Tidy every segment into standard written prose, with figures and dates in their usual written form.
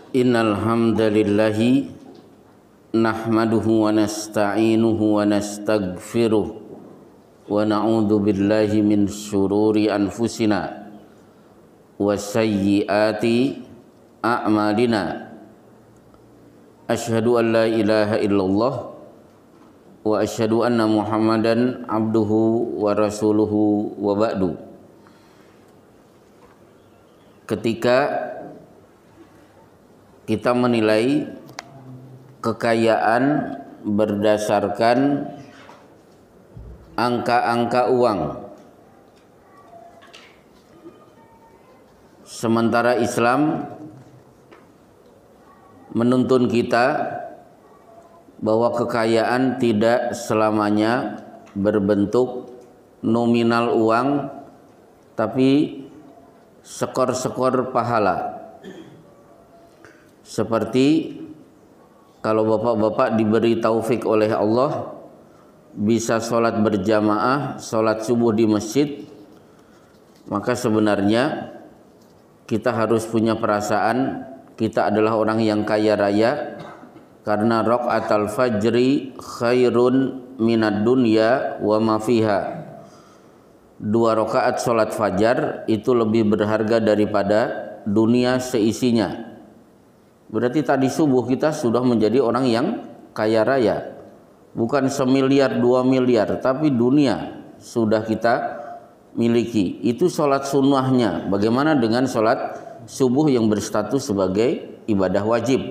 Innal hamdalillahi nahmaduhu wa nasta'inuhu wa nastaghfiruh wa na'udzu billahi min syururi anfusina wa sayyiati a'malina. Asyhadu an la ilaha illallah wa asyhadu anna Muhammadan abduhu wa rasuluhu wa ba'du. Ketika kita menilai kekayaan berdasarkan angka-angka uang, sementara Islam menuntun kita bahwa kekayaan tidak selamanya berbentuk nominal uang, tapi skor-skor pahala. Seperti kalau bapak-bapak diberi taufik oleh Allah bisa sholat berjamaah, sholat subuh di masjid, maka sebenarnya kita harus punya perasaan kita adalah orang yang kaya raya, karena raqatul fajri khairun minad dunya wa ma fiha. 2 rakaat sholat fajar itu lebih berharga daripada dunia seisinya. Berarti tadi subuh kita sudah menjadi orang yang kaya raya. Bukan semiliar 2 miliar, tapi dunia sudah kita miliki. Itu sholat sunnahnya. Bagaimana dengan sholat subuh yang berstatus sebagai ibadah wajib?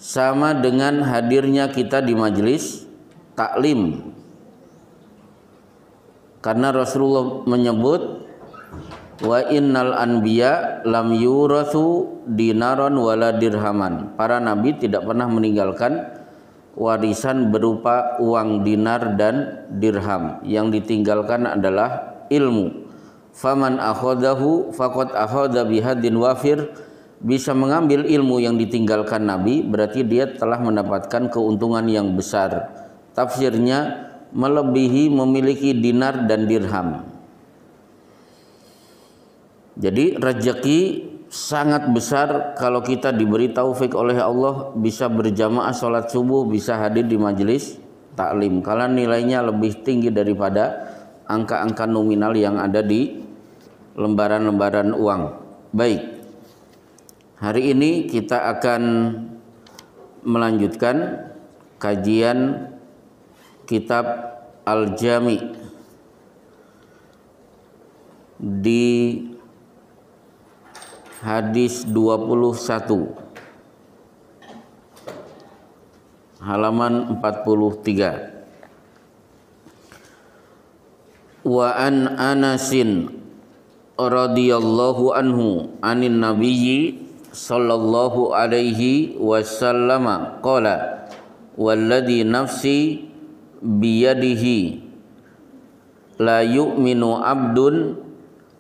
Sama dengan hadirnya kita di majelis taklim. Karena Rasulullah menyebut wa innal anbiya lam yurathu dinaron wala dirhaman. Para nabi tidak pernah meninggalkan warisan berupa uang dinar dan dirham. Yang ditinggalkan adalah ilmu. Faman akhadahu faqad akhadha bihadin wafir. Bisa mengambil ilmu yang ditinggalkan nabi berarti dia telah mendapatkan keuntungan yang besar. Tafsirnya melebihi memiliki dinar dan dirham. Jadi rezeki sangat besar kalau kita diberi taufik oleh Allah bisa berjamaah sholat subuh, bisa hadir di majelis taklim. Kalau nilainya lebih tinggi daripada angka-angka nominal yang ada di lembaran-lembaran uang. Baik, hari ini kita akan melanjutkan kajian kitab Al-Jami di hadis 21 halaman 43. Wa an Anasin radhiyallahu anhu anin nabiyyi sallallahu alaihi wasallam qala walladzi nafsi biyadihi la yu'minu abdun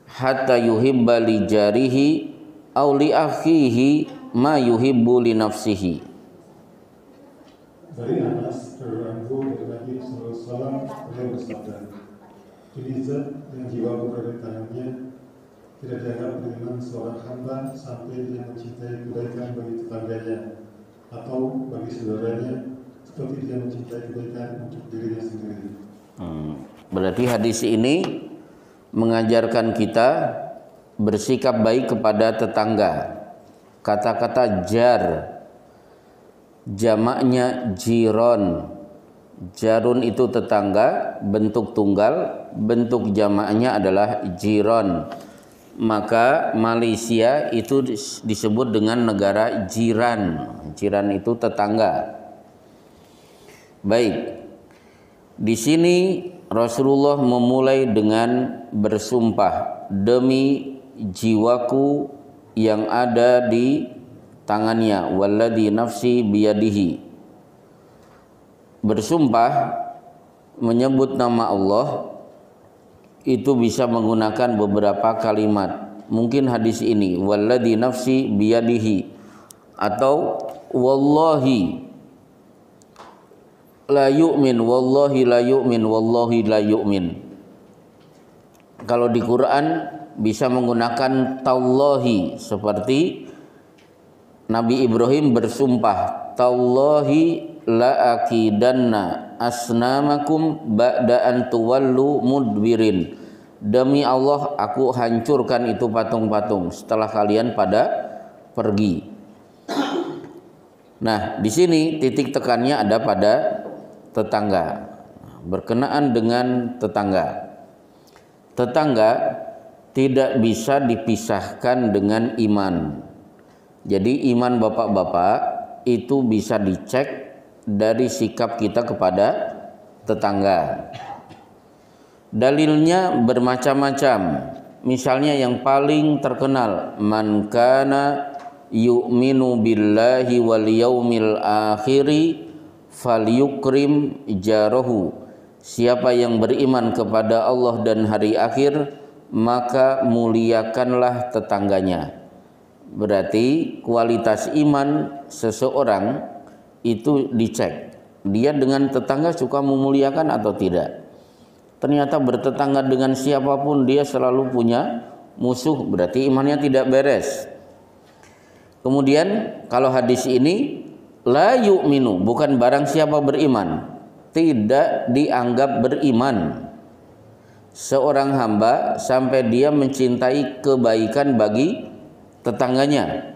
hatta yuhibba li jarihi aw li akhihi ma yuhibbu li nafsihi. Dari Anas radhiyallahu dari Nabi sallallahu alaihi wasallam beliau bersabda, "Demi zat yang jiwaku berada di tangannya, tidak dianggap beriman seorang hamba sampai dia mencintai kebaikan bagi tetangganya atau bagi saudaranya seperti dia mencintai kebaikan untuk dirinya sendiri." Berarti hadis ini mengajarkan kita bersikap baik kepada tetangga. Kata-kata jar jamaknya jiron. Jarun itu tetangga, bentuk tunggal, bentuk jamaknya adalah jiron. Maka Malaysia itu disebut dengan negara jiran. Jiran itu tetangga. Baik. Di sini Rasulullah memulai dengan bersumpah, demi jiwaku yang ada di tangannya, walladzi nafsi biyadihi. Bersumpah menyebut nama Allah itu bisa menggunakan beberapa kalimat. Mungkin hadis ini walladzi nafsi biyadihi atau wallahi la yu'min, wallahi la yu'min, wallahi la yu'min. Kalau di Quran bisa menggunakan tallahi seperti Nabi Ibrahim bersumpah, tallahi la akidanna asnamakum ba'da an tuwallu mudbirin. Demi Allah, aku hancurkan itu patung-patung setelah kalian pada pergi. Nah, di sini titik tekannya ada pada tetangga. Berkenaan dengan tetangga. Tetangga tidak bisa dipisahkan dengan iman. Jadi iman bapak-bapak itu bisa dicek dari sikap kita kepada tetangga. Dalilnya bermacam-macam. Misalnya yang paling terkenal, man kana yu'minu billahi wal yaumil akhiri falyukrim jarahu. Siapa yang beriman kepada Allah dan hari akhir, maka muliakanlah tetangganya. Berarti kualitas iman seseorang itu dicek. Dia dengan tetangga suka memuliakan atau tidak. Ternyata bertetangga dengan siapapun dia selalu punya musuh, berarti imannya tidak beres. Kemudian kalau hadis ini la yu'minu, bukan barang siapa beriman, tidak dianggap beriman seorang hamba sampai dia mencintai kebaikan bagi tetangganya.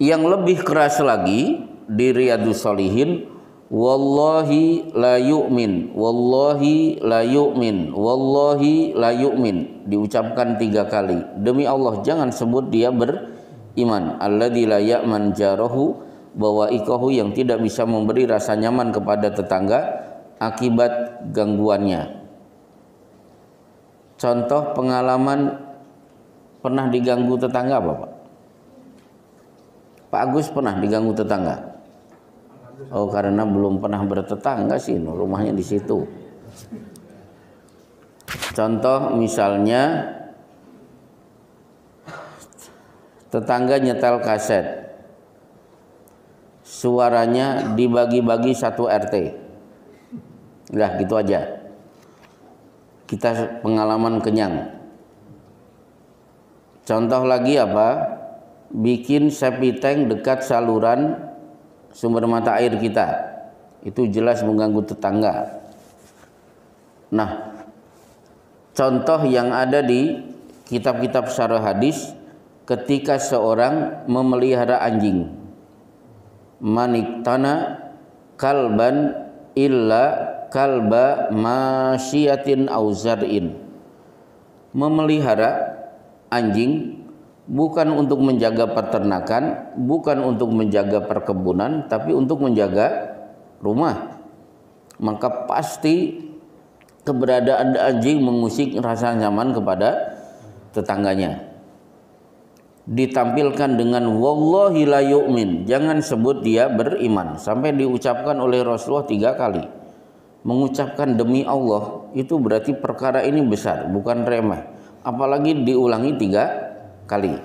Yang lebih keras lagi di Riyadhus Shalihin, wallahi la yu'min, wallahi la yu'min, wallahi la yu'min, diucapkan 3 kali. Demi Allah, jangan sebut dia beriman. Alladzi la ya'man jarahu, bahwa ikahu yang tidak bisa memberi rasa nyaman kepada tetangga akibat gangguannya. Contoh pengalaman pernah diganggu tetangga apa, Pak? Pak Agus pernah diganggu tetangga? Oh, karena belum pernah bertetangga sih, rumahnya di situ. Contoh misalnya tetangga nyetel kaset, suaranya dibagi-bagi 1 RT. Udah gitu aja. Kita pengalaman kenyang. Contoh lagi apa? Bikin septic tank dekat saluran sumber mata air kita. Itu jelas mengganggu tetangga. Nah, contoh yang ada di kitab-kitab syarah hadis ketika seorang memelihara anjing. Maniktana kalban illa kalba masyiatin auzar'in. Memelihara anjing bukan untuk menjaga peternakan, bukan untuk menjaga perkebunan, tapi untuk menjaga rumah. Maka pasti keberadaan anjing mengusik rasa nyaman kepada tetangganya. Ditampilkan dengan wallahi la yu'min, jangan sebut dia beriman, sampai diucapkan oleh Rasulullah 3 kali. Mengucapkan demi Allah itu berarti perkara ini besar, bukan remeh. Apalagi diulangi 3 kali.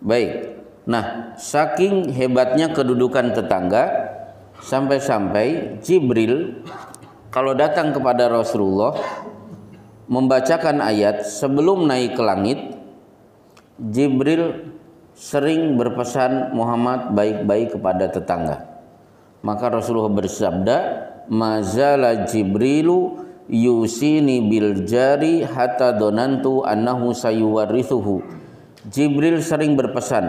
Baik. Nah, saking hebatnya kedudukan tetangga, sampai-sampai Jibril kalau datang kepada Rasulullah membacakan ayat sebelum naik ke langit, Jibril sering berpesan Muhammad baik-baik kepada tetangga. Maka Rasulullah bersabda, mazala Jibrilu yusini bil jari hatta donantu annahu sayuwarithuhu. Jibril sering berpesan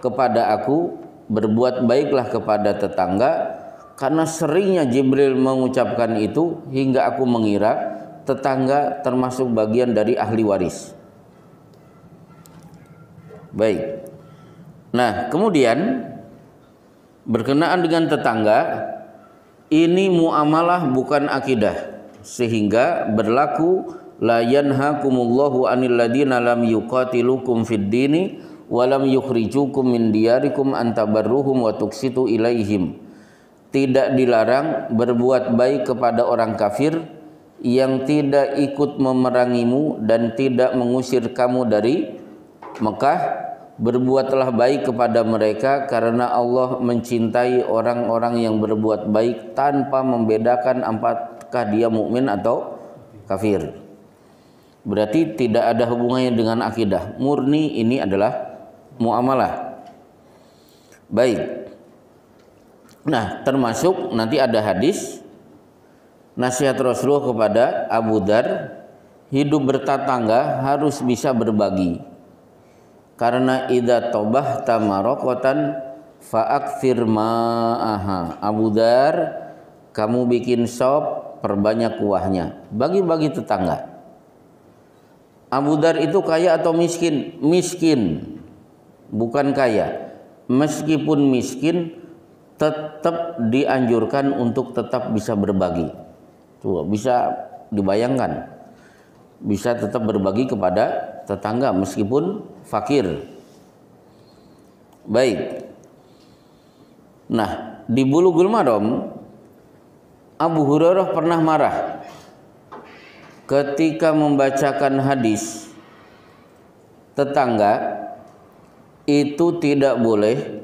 kepada aku, berbuat baiklah kepada tetangga, karena seringnya Jibril mengucapkan itu hingga aku mengira tetangga termasuk bagian dari ahli waris. Baik. Nah, kemudian berkenaan dengan tetangga, ini muamalah bukan akidah. Sehingga berlaku la yanhakumullahu 'anil ladina lam yuqatilukum fid dini wa lam yukhrijukum min diyarikum an tabarruhum wa tuqsitu ilaihim. Tidak dilarang berbuat baik kepada orang kafir yang tidak ikut memerangimu dan tidak mengusir kamu dari Mekah. Berbuatlah baik kepada mereka karena Allah mencintai orang-orang yang berbuat baik tanpa membedakan apakah dia mukmin atau kafir. Berarti tidak ada hubungannya dengan akidah. Murni ini adalah muamalah. Baik. Nah, termasuk nanti ada hadis nasihat Rasulullah kepada Abu Dar, hidup bertetangga harus bisa berbagi. Karena idza tabahta maraqatan fa'aktsir ma'aha. Abu Dar, kamu bikin sop, perbanyak kuahnya. Bagi-bagi tetangga. Abu Dar itu kaya atau miskin? Miskin, bukan kaya. Meskipun miskin, tetap dianjurkan untuk tetap bisa berbagi. Tuh, bisa dibayangkan, bisa tetap berbagi kepada tetangga meskipun fakir. Baik. Nah, di Bulughul Maram Abu Hurairah pernah marah ketika membacakan hadis tetangga itu tidak boleh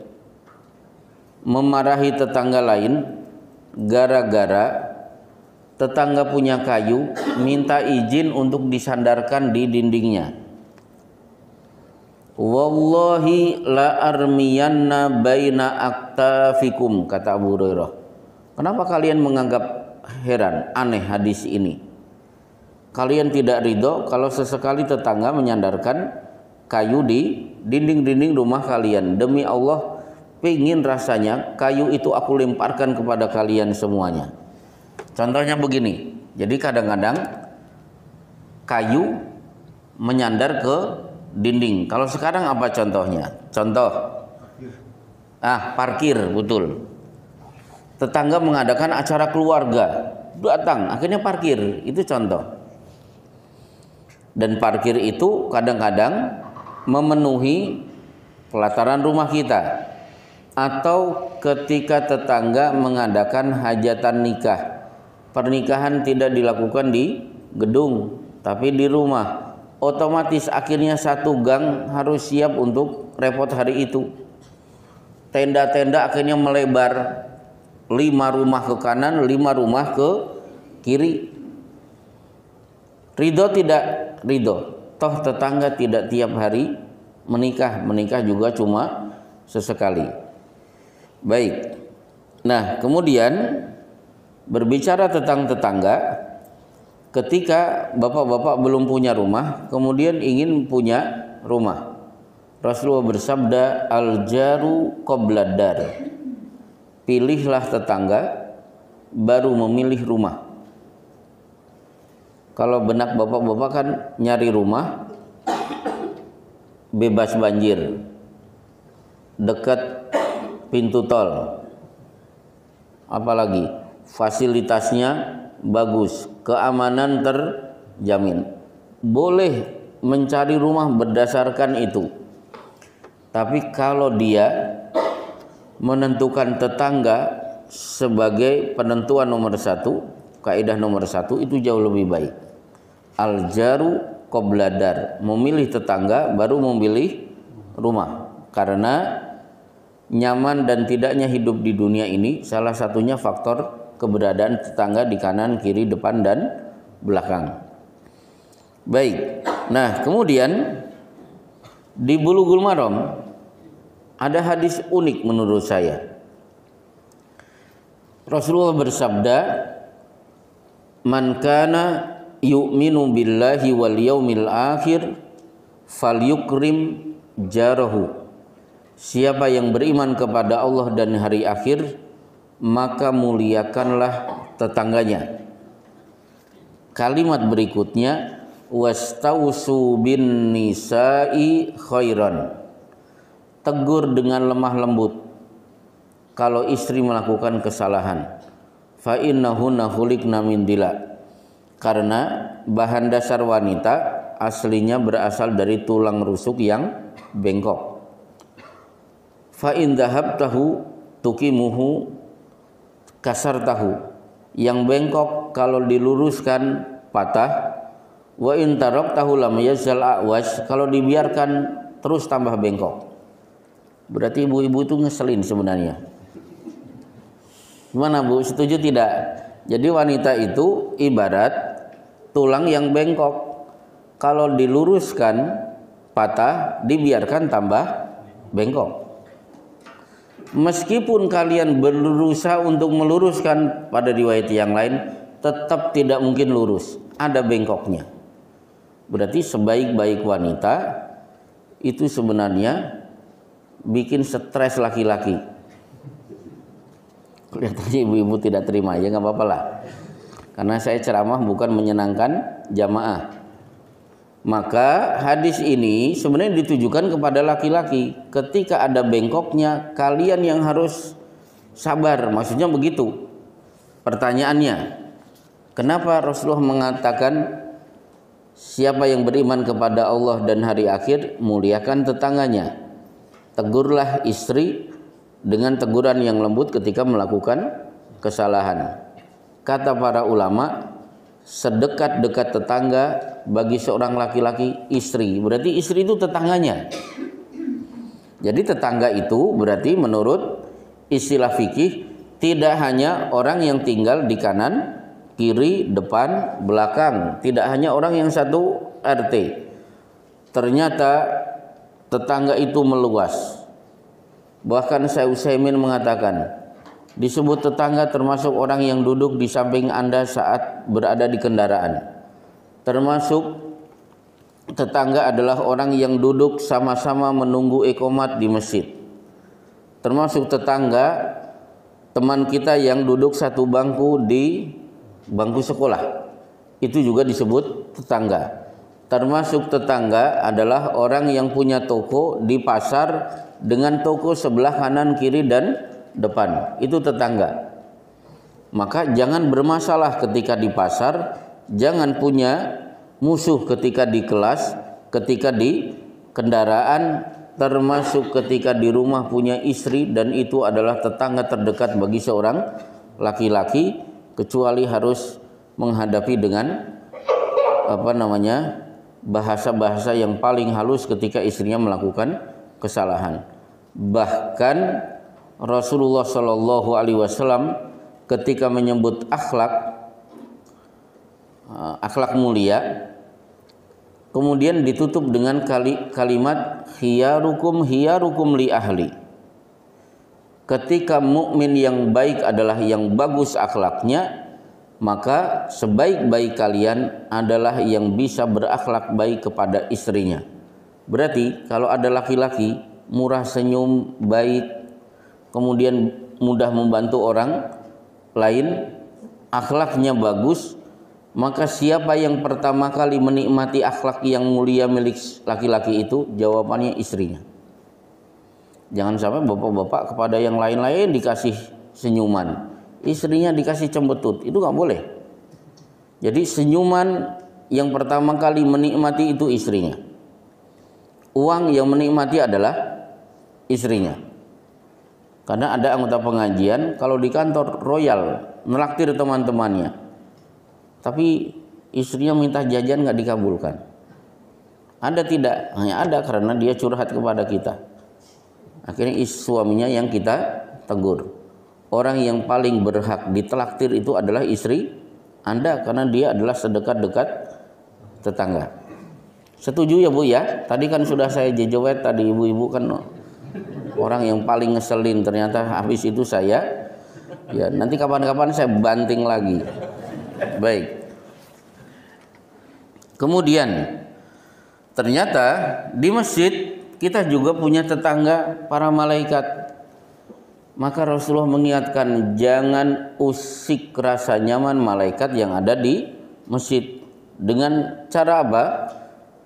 memarahi tetangga lain gara-gara tetangga punya kayu minta izin untuk disandarkan di dindingnya. Wallahi la armiyanna baina aktafikum, kata Abu Hurairah. Kenapa kalian menganggap heran, aneh hadis ini? Kalian tidak ridho kalau sesekali tetangga menyandarkan kayu di dinding-dinding rumah kalian. Demi Allah, pingin rasanya kayu itu aku lemparkan kepada kalian semuanya. Contohnya begini, jadi kadang-kadang kayu menyandar ke dinding. Kalau sekarang apa contohnya? Contoh, parkir, betul. Tetangga mengadakan acara keluarga, datang, akhirnya parkir, itu contoh. Dan parkir itu kadang-kadang memenuhi pelataran rumah kita. Atau ketika tetangga mengadakan hajatan nikah, pernikahan tidak dilakukan di gedung tapi di rumah, otomatis akhirnya satu gang harus siap untuk repot hari itu. Tenda-tenda akhirnya melebar, 5 rumah ke kanan, 5 rumah ke kiri. Ridho tidak? Ridho. Toh tetangga tidak tiap hari menikah juga cuma sesekali. Baik. Nah, kemudian berbicara tentang tetangga, ketika bapak-bapak belum punya rumah, kemudian ingin punya rumah, Rasulullah bersabda, al-jaru qoblad dar. Pilihlah tetangga baru memilih rumah. Kalau benak bapak-bapak kan nyari rumah bebas banjir, dekat pintu tol, apalagi fasilitasnya bagus, keamanan terjamin. Boleh mencari rumah berdasarkan itu. Tapi kalau dia menentukan tetangga sebagai penentuan nomor 1, kaidah nomor 1, itu jauh lebih baik. Al-jaru qoblad dar, memilih tetangga baru memilih rumah. Karena nyaman dan tidaknya hidup di dunia ini salah satunya faktor keberadaan tetangga di kanan, kiri, depan, dan belakang. Baik. Nah, kemudian di Bulughul Maram ada hadis unik menurut saya. Rasulullah bersabda, "Man kana yu'minu billahi wal yaumil akhir falyukrim jarahu." Siapa yang beriman kepada Allah dan hari akhir, maka muliakanlah tetangganya. Kalimat berikutnya, wastausu bin nisa'i khairan. Tegur dengan lemah lembut kalau istri melakukan kesalahan. Fa innahunna khuliqna min dila. Karena bahan dasar wanita aslinya berasal dari tulang rusuk yang bengkok. Fa in dhahabtahu tuqimuhu kasartahu. Yang bengkok kalau diluruskan patah. Wa in taraktahu lam yazal a'was. Kalau dibiarkan terus tambah bengkok. Berarti ibu-ibu itu ngeselin sebenarnya. Gimana Bu, setuju tidak? Jadi wanita itu ibarat tulang yang bengkok. Kalau diluruskan patah, dibiarkan tambah bengkok. Meskipun kalian berusaha untuk meluruskan, pada riwayat yang lain tetap tidak mungkin lurus, ada bengkoknya. Berarti sebaik-baik wanita itu sebenarnya bikin stres laki-laki. Kelihatannya ibu-ibu tidak terima, ya nggak apa-apa lah. Karena saya ceramah bukan menyenangkan jamaah. Maka hadis ini sebenarnya ditujukan kepada laki-laki. Ketika ada bengkoknya, kalian yang harus sabar. Maksudnya begitu. Pertanyaannya, kenapa Rasulullah mengatakan siapa yang beriman kepada Allah dan hari akhir, muliakan tetangganya. Tegurlah istri dengan teguran yang lembut ketika melakukan kesalahan. Kata para ulama, sedekat-dekat tetangga bagi seorang laki-laki istri. Berarti istri itu tetangganya. Jadi tetangga itu berarti menurut istilah fikih tidak hanya orang yang tinggal di kanan, kiri, depan, belakang. Tidak hanya orang yang satu RT. Ternyata tetangga itu meluas. Bahkan Syekh Utsaimin mengatakan, disebut tetangga termasuk orang yang duduk di samping Anda saat berada di kendaraan. Termasuk tetangga adalah orang yang duduk sama-sama menunggu iqomat di masjid. Termasuk tetangga teman kita yang duduk satu bangku di bangku sekolah. Itu juga disebut tetangga. Termasuk tetangga adalah orang yang punya toko di pasar dengan toko sebelah kanan, kiri, dan depan. Itu tetangga. Maka jangan bermasalah ketika di pasar, jangan punya musuh ketika di kelas, ketika di kendaraan, termasuk ketika di rumah punya istri, dan itu adalah tetangga terdekat bagi seorang laki-laki, kecuali harus menghadapi dengan bahasa-bahasa yang paling halus ketika istrinya melakukan kesalahan. Bahkan Rasulullah Shallallahu Alaihi Wasallam ketika menyebut akhlak mulia, kemudian ditutup dengan kalimat khiyarukum li ahli. Ketika mukmin yang baik adalah yang bagus akhlaknya, maka sebaik-baik kalian adalah yang bisa berakhlak baik kepada istrinya. Berarti kalau ada laki-laki murah senyum, baik, kemudian mudah membantu orang lain, akhlaknya bagus, maka siapa yang pertama kali menikmati akhlak yang mulia milik laki-laki itu? Jawabannya istrinya. Jangan sampai bapak-bapak kepada yang lain-lain dikasih senyuman, istrinya dikasih cembetut, itu nggak boleh. Jadi senyuman yang pertama kali menikmati itu istrinya. Uang yang menikmati adalah istrinya. Karena ada anggota pengajian kalau di kantor royal nelaktir teman-temannya, tapi istrinya minta jajan nggak dikabulkan. Ada tidak? Hanya ada karena dia curhat kepada kita. Akhirnya suaminya yang kita tegur. Orang yang paling berhak ditelaktir itu adalah istri Anda, karena dia adalah sedekat-dekat tetangga. Setuju ya Bu ya? Tadi kan sudah saya jejowet tadi, ibu-ibu kan orang yang paling ngeselin, ternyata habis itu saya. Ya, nanti kapan-kapan saya banting lagi. Baik. Kemudian ternyata di masjid kita juga punya tetangga para malaikat. Maka Rasulullah mengingatkan, jangan usik rasa nyaman malaikat yang ada di masjid. Dengan cara apa?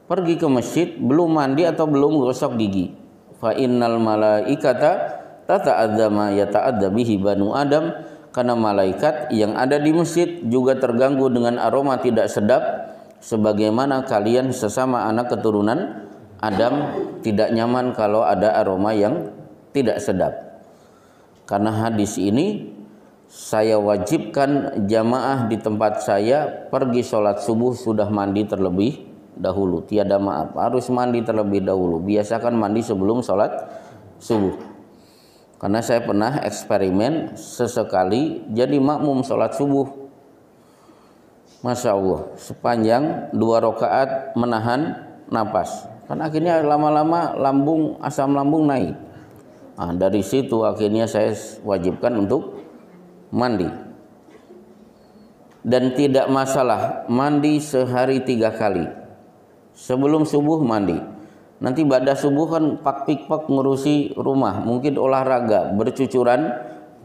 Pergi ke masjid belum mandi atau belum gosok gigi. Fa innal malaikata tata'adza ma yata'adza bihi banu Adam, karena malaikat yang ada di masjid juga terganggu dengan aroma tidak sedap sebagaimana kalian sesama anak keturunan Adam tidak nyaman kalau ada aroma yang tidak sedap. Karena hadis ini saya wajibkan jamaah di tempat saya pergi sholat subuh sudah mandi terlebih dahulu. Tiada maaf, harus mandi terlebih dahulu. Biasakan mandi sebelum sholat subuh. Karena saya pernah eksperimen sesekali jadi makmum sholat subuh. Masya Allah, sepanjang 2 rakaat menahan napas. Kan akhirnya lama-lama asam lambung naik. Nah, dari situ akhirnya saya wajibkan untuk mandi. Dan tidak masalah mandi sehari 3 kali. Sebelum subuh mandi. Nanti pada subuh kan pak-pik-pak ngurusi rumah, mungkin olahraga, bercucuran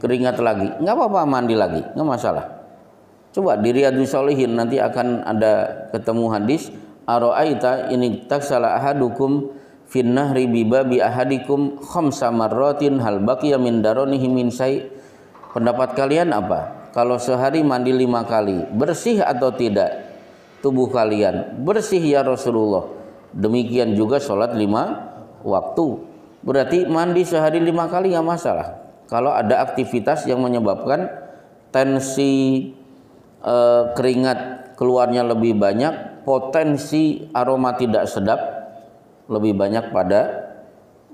keringat lagi. Nggak apa-apa mandi lagi, nggak masalah. Coba di Riyadhus Shalihin nanti akan ada ketemu hadis, ara'aita ini taksala ahadukum fin nahri bi babi ahadikum khamsa marratin hal baqiya min daranihi min say. Pendapat kalian apa? Kalau sehari mandi 5 kali, bersih atau tidak tubuh kalian? Bersih ya Rasulullah. Demikian juga sholat 5 waktu. Berarti mandi sehari 5 kali nggak masalah. Kalau ada aktivitas yang menyebabkan tensi keringat keluarnya lebih banyak, potensi aroma tidak sedap lebih banyak pada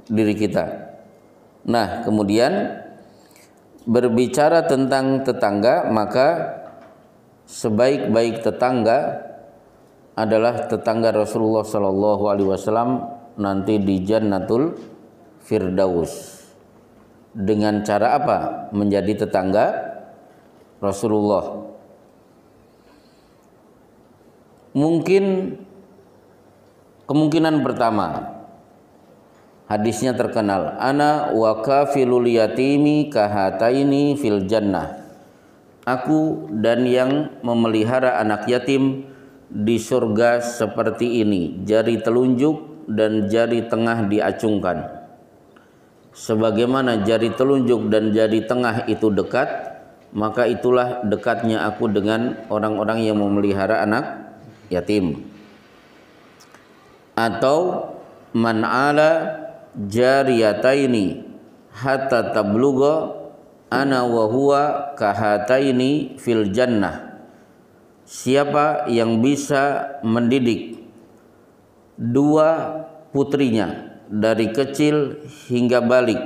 diri kita. Nah, kemudian berbicara tentang tetangga, maka sebaik-baik tetangga adalah tetangga Rasulullah Shallallahu Alaihi Wasallam nanti di Jannatul Firdaus. Dengan cara apa menjadi tetangga Rasulullah? Mungkin kemungkinan pertama, hadisnya terkenal, ana wa kafilul yatimi kahataini fil jannah. Aku dan yang memelihara anak yatim di surga seperti ini, jari telunjuk dan jari tengah diacungkan. Sebagaimana jari telunjuk dan jari tengah itu dekat, maka itulah dekatnya aku dengan orang-orang yang memelihara anak yatim. Atau man ala jariyataini hatta tablugha ana wa huwa kahataini fil jannah. Siapa yang bisa mendidik 2 putrinya dari kecil hingga balik,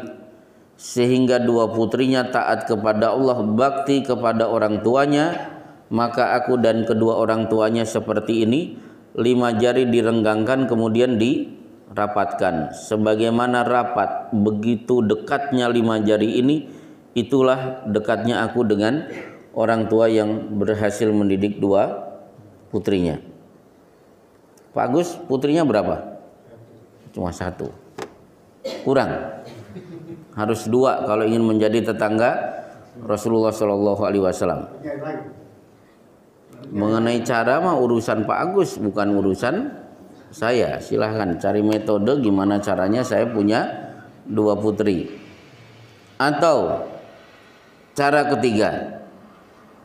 sehingga 2 putrinya taat kepada Allah, bakti kepada orang tuanya, maka aku dan kedua orang tuanya seperti ini, 5 jari direnggangkan kemudian dirapatkan. Sebagaimana rapat, begitu dekatnya 5 jari ini, itulah dekatnya aku dengan orang tua yang berhasil mendidik 2 putrinya. Pak Agus, putrinya berapa? Cuma 1. Kurang. Harus 2 kalau ingin menjadi tetangga Rasulullah Shallallahu Alaihi Wasallam. Mengenai cara mah urusan Pak Agus, bukan urusan saya. Silahkan cari metode gimana caranya saya punya 2 putri. Atau cara ketiga,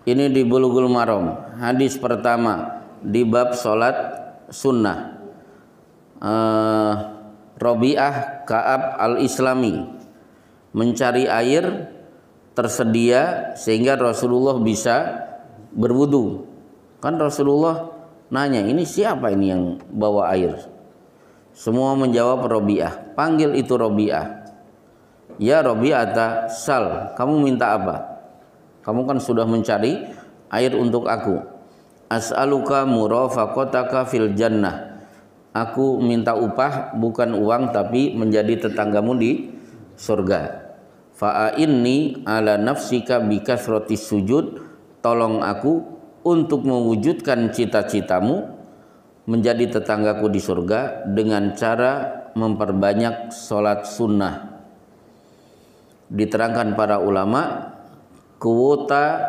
ini di Bulughul Maram, hadis pertama di bab sholat sunnah. Rabi'ah Ka'ab al-Islami mencari air tersedia sehingga Rasulullah bisa berwudu. Kan Rasulullah nanya, ini siapa ini yang bawa air? Semua menjawab Rabi'ah. Panggil itu Rabi'ah. Ya Rabi'ata sal, kamu minta apa? Kamu kan sudah mencari air untuk aku. As'aluka murafaqataka fil jannah. Aku minta upah, bukan uang, tapi menjadi tetanggamu di surga. Fa'inni ala nafsika bikasrati sujud. Tolong aku untuk mewujudkan cita-citamu menjadi tetanggaku di surga dengan cara memperbanyak sholat sunnah. Diterangkan para ulama, kuota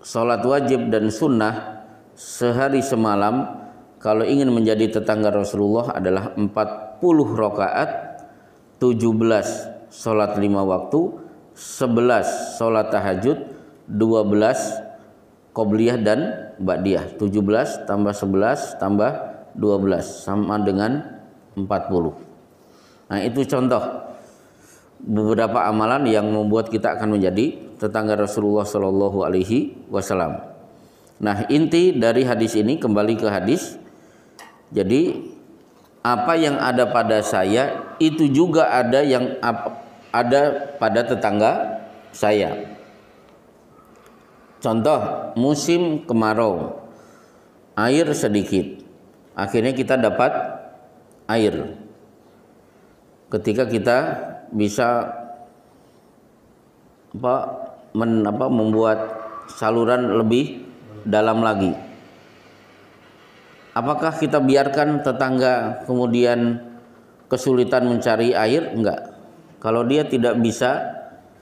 sholat wajib dan sunnah sehari semalam kalau ingin menjadi tetangga Rasulullah adalah 40 rakaat, 17 sholat 5 waktu, 11 sholat tahajud, 12 qobliyah dan ba'diyah. 17 tambah 11 tambah 12 sama dengan 40. Nah, itu contoh beberapa amalan yang membuat kita akan menjadi tetangga Rasulullah Shallallahu Alaihi Wasallam. Nah, inti dari hadis ini, kembali ke hadis. Jadi apa yang ada pada saya itu juga ada yang ada pada tetangga saya. Contoh, musim kemarau, air sedikit, akhirnya kita dapat air. Ketika kita bisa membuat saluran lebih dalam lagi. Apakah kita biarkan tetangga kemudian kesulitan mencari air? Enggak. Kalau dia tidak bisa,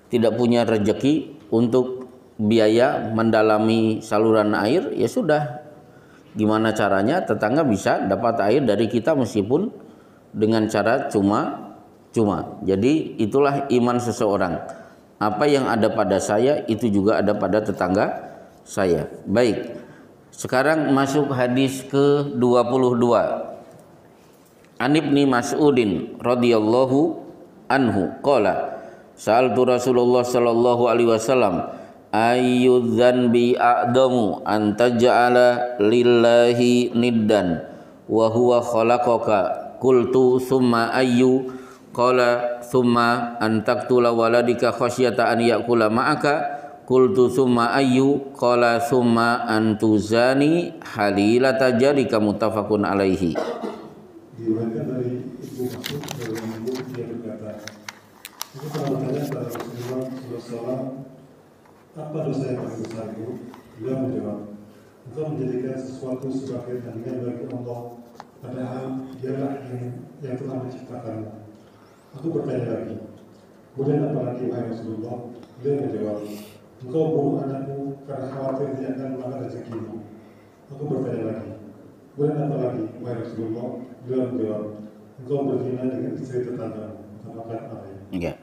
tidak punya rezeki untuk biaya mendalami saluran air, ya sudah. Gimana caranya tetangga bisa dapat air dari kita meskipun dengan cara cuma-cuma. Jadi itulah iman seseorang. Apa yang ada pada saya itu juga ada pada tetangga saya. Baik. Sekarang masuk hadis ke-22. An Ibni Mas'udin radhiyallahu anhu qala sa'altu Rasulullah sallallahu alaihi wasallam ayyu dzanbi a'damu an taj'ala lillahi niddan wa huwa khalaqaka qultu summa ayyu qala summa an taqtula waladika khasyata an ya'kula ma'aka qultu summa ayyu qala summa an tuzani halilata jarika muttafaqun alaihi. Diriwayatkan dari Ibnu Mas'ud dari Ibu dia berkata, aku pernah bertanya kepada Rasulullah SAW, apa dosa yang paling besar itu? Beliau menjawab, engkau menjadikan sesuatu sebagai tandingan bagi Allah, padahal dialah yang telah menciptakanmu. Aku bertanya lagi, kemudian apa lagi wahai Rasulullah? Beliau menjawab, engkau bunuh anakmu karena khawatir dia akan makan rezekimu. Aku bertanya lagi, kemudian apa lagi wahai Rasulullah? Beliau menjawab, engkau berzina dengan istri tetanggamu. Ya.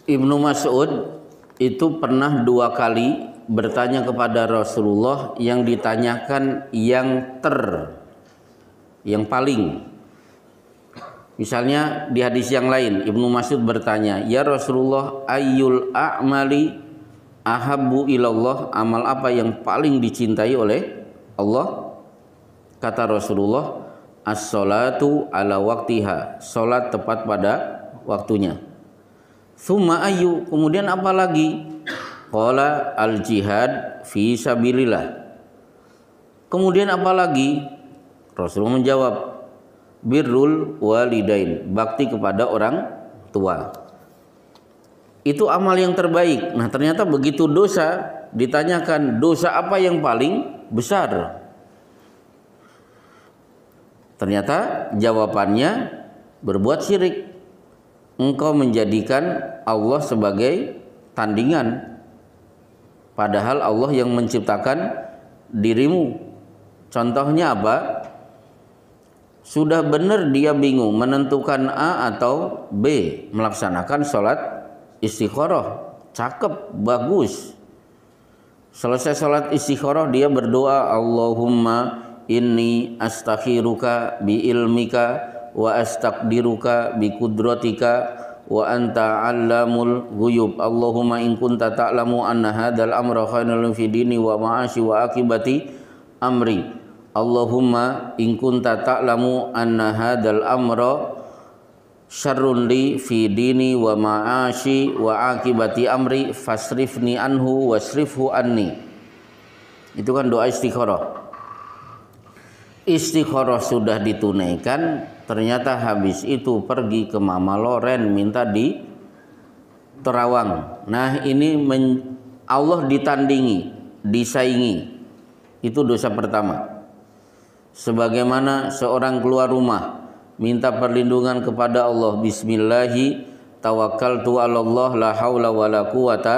Ibnu Mas'ud itu pernah 2 kali bertanya kepada Rasulullah yang ditanyakan yang paling. Misalnya di hadis yang lain Ibnu Mas'ud bertanya, ya Rasulullah, ayyul a'mali ahabbu ilallah, amal apa yang paling dicintai oleh Allah? Kata Rasulullah, as-salatu ala waktiha, salat tepat pada waktunya. Tsumma ayyu, kemudian apa lagi? Qala al-jihad fi sabilillah. Kemudian apa lagi? Rasulullah menjawab, birrul walidain, bakti kepada orang tua. Itu amal yang terbaik. Nah, ternyata begitu dosa ditanyakan, dosa apa yang paling besar? Ternyata jawabannya berbuat syirik. Engkau menjadikan Allah sebagai tandingan, padahal Allah yang menciptakan dirimu. Contohnya apa? Sudah benar dia bingung menentukan A atau B, melaksanakan sholat istikharah, cakep, bagus. Selesai sholat istikharah dia berdoa, Allahumma inni astakhiruka bi ilmika wa astaqdiruka bi qudratika wa anta 'allamul ghuyub. Allahumma in kunta ta'lamu anna hadzal amra khairun fi dini wa ma'ashi wa akibati amri. Allahumma in kunta ta'lamu anna hadzal amra syarrun li fi dini wa ma'ashi wa akibati amri fasrifni anhu wasrifhu anni. Itu kan doa istikharah. Istikharah sudah ditunaikan, ternyata habis itu pergi ke Mama Loren minta di terawang. Nah, ini Allah ditandingi, disaingi. Itu dosa pertama. Sebagaimana seorang keluar rumah minta perlindungan kepada Allah, bismillahi tawakkaltu 'alallah la haula wala quwata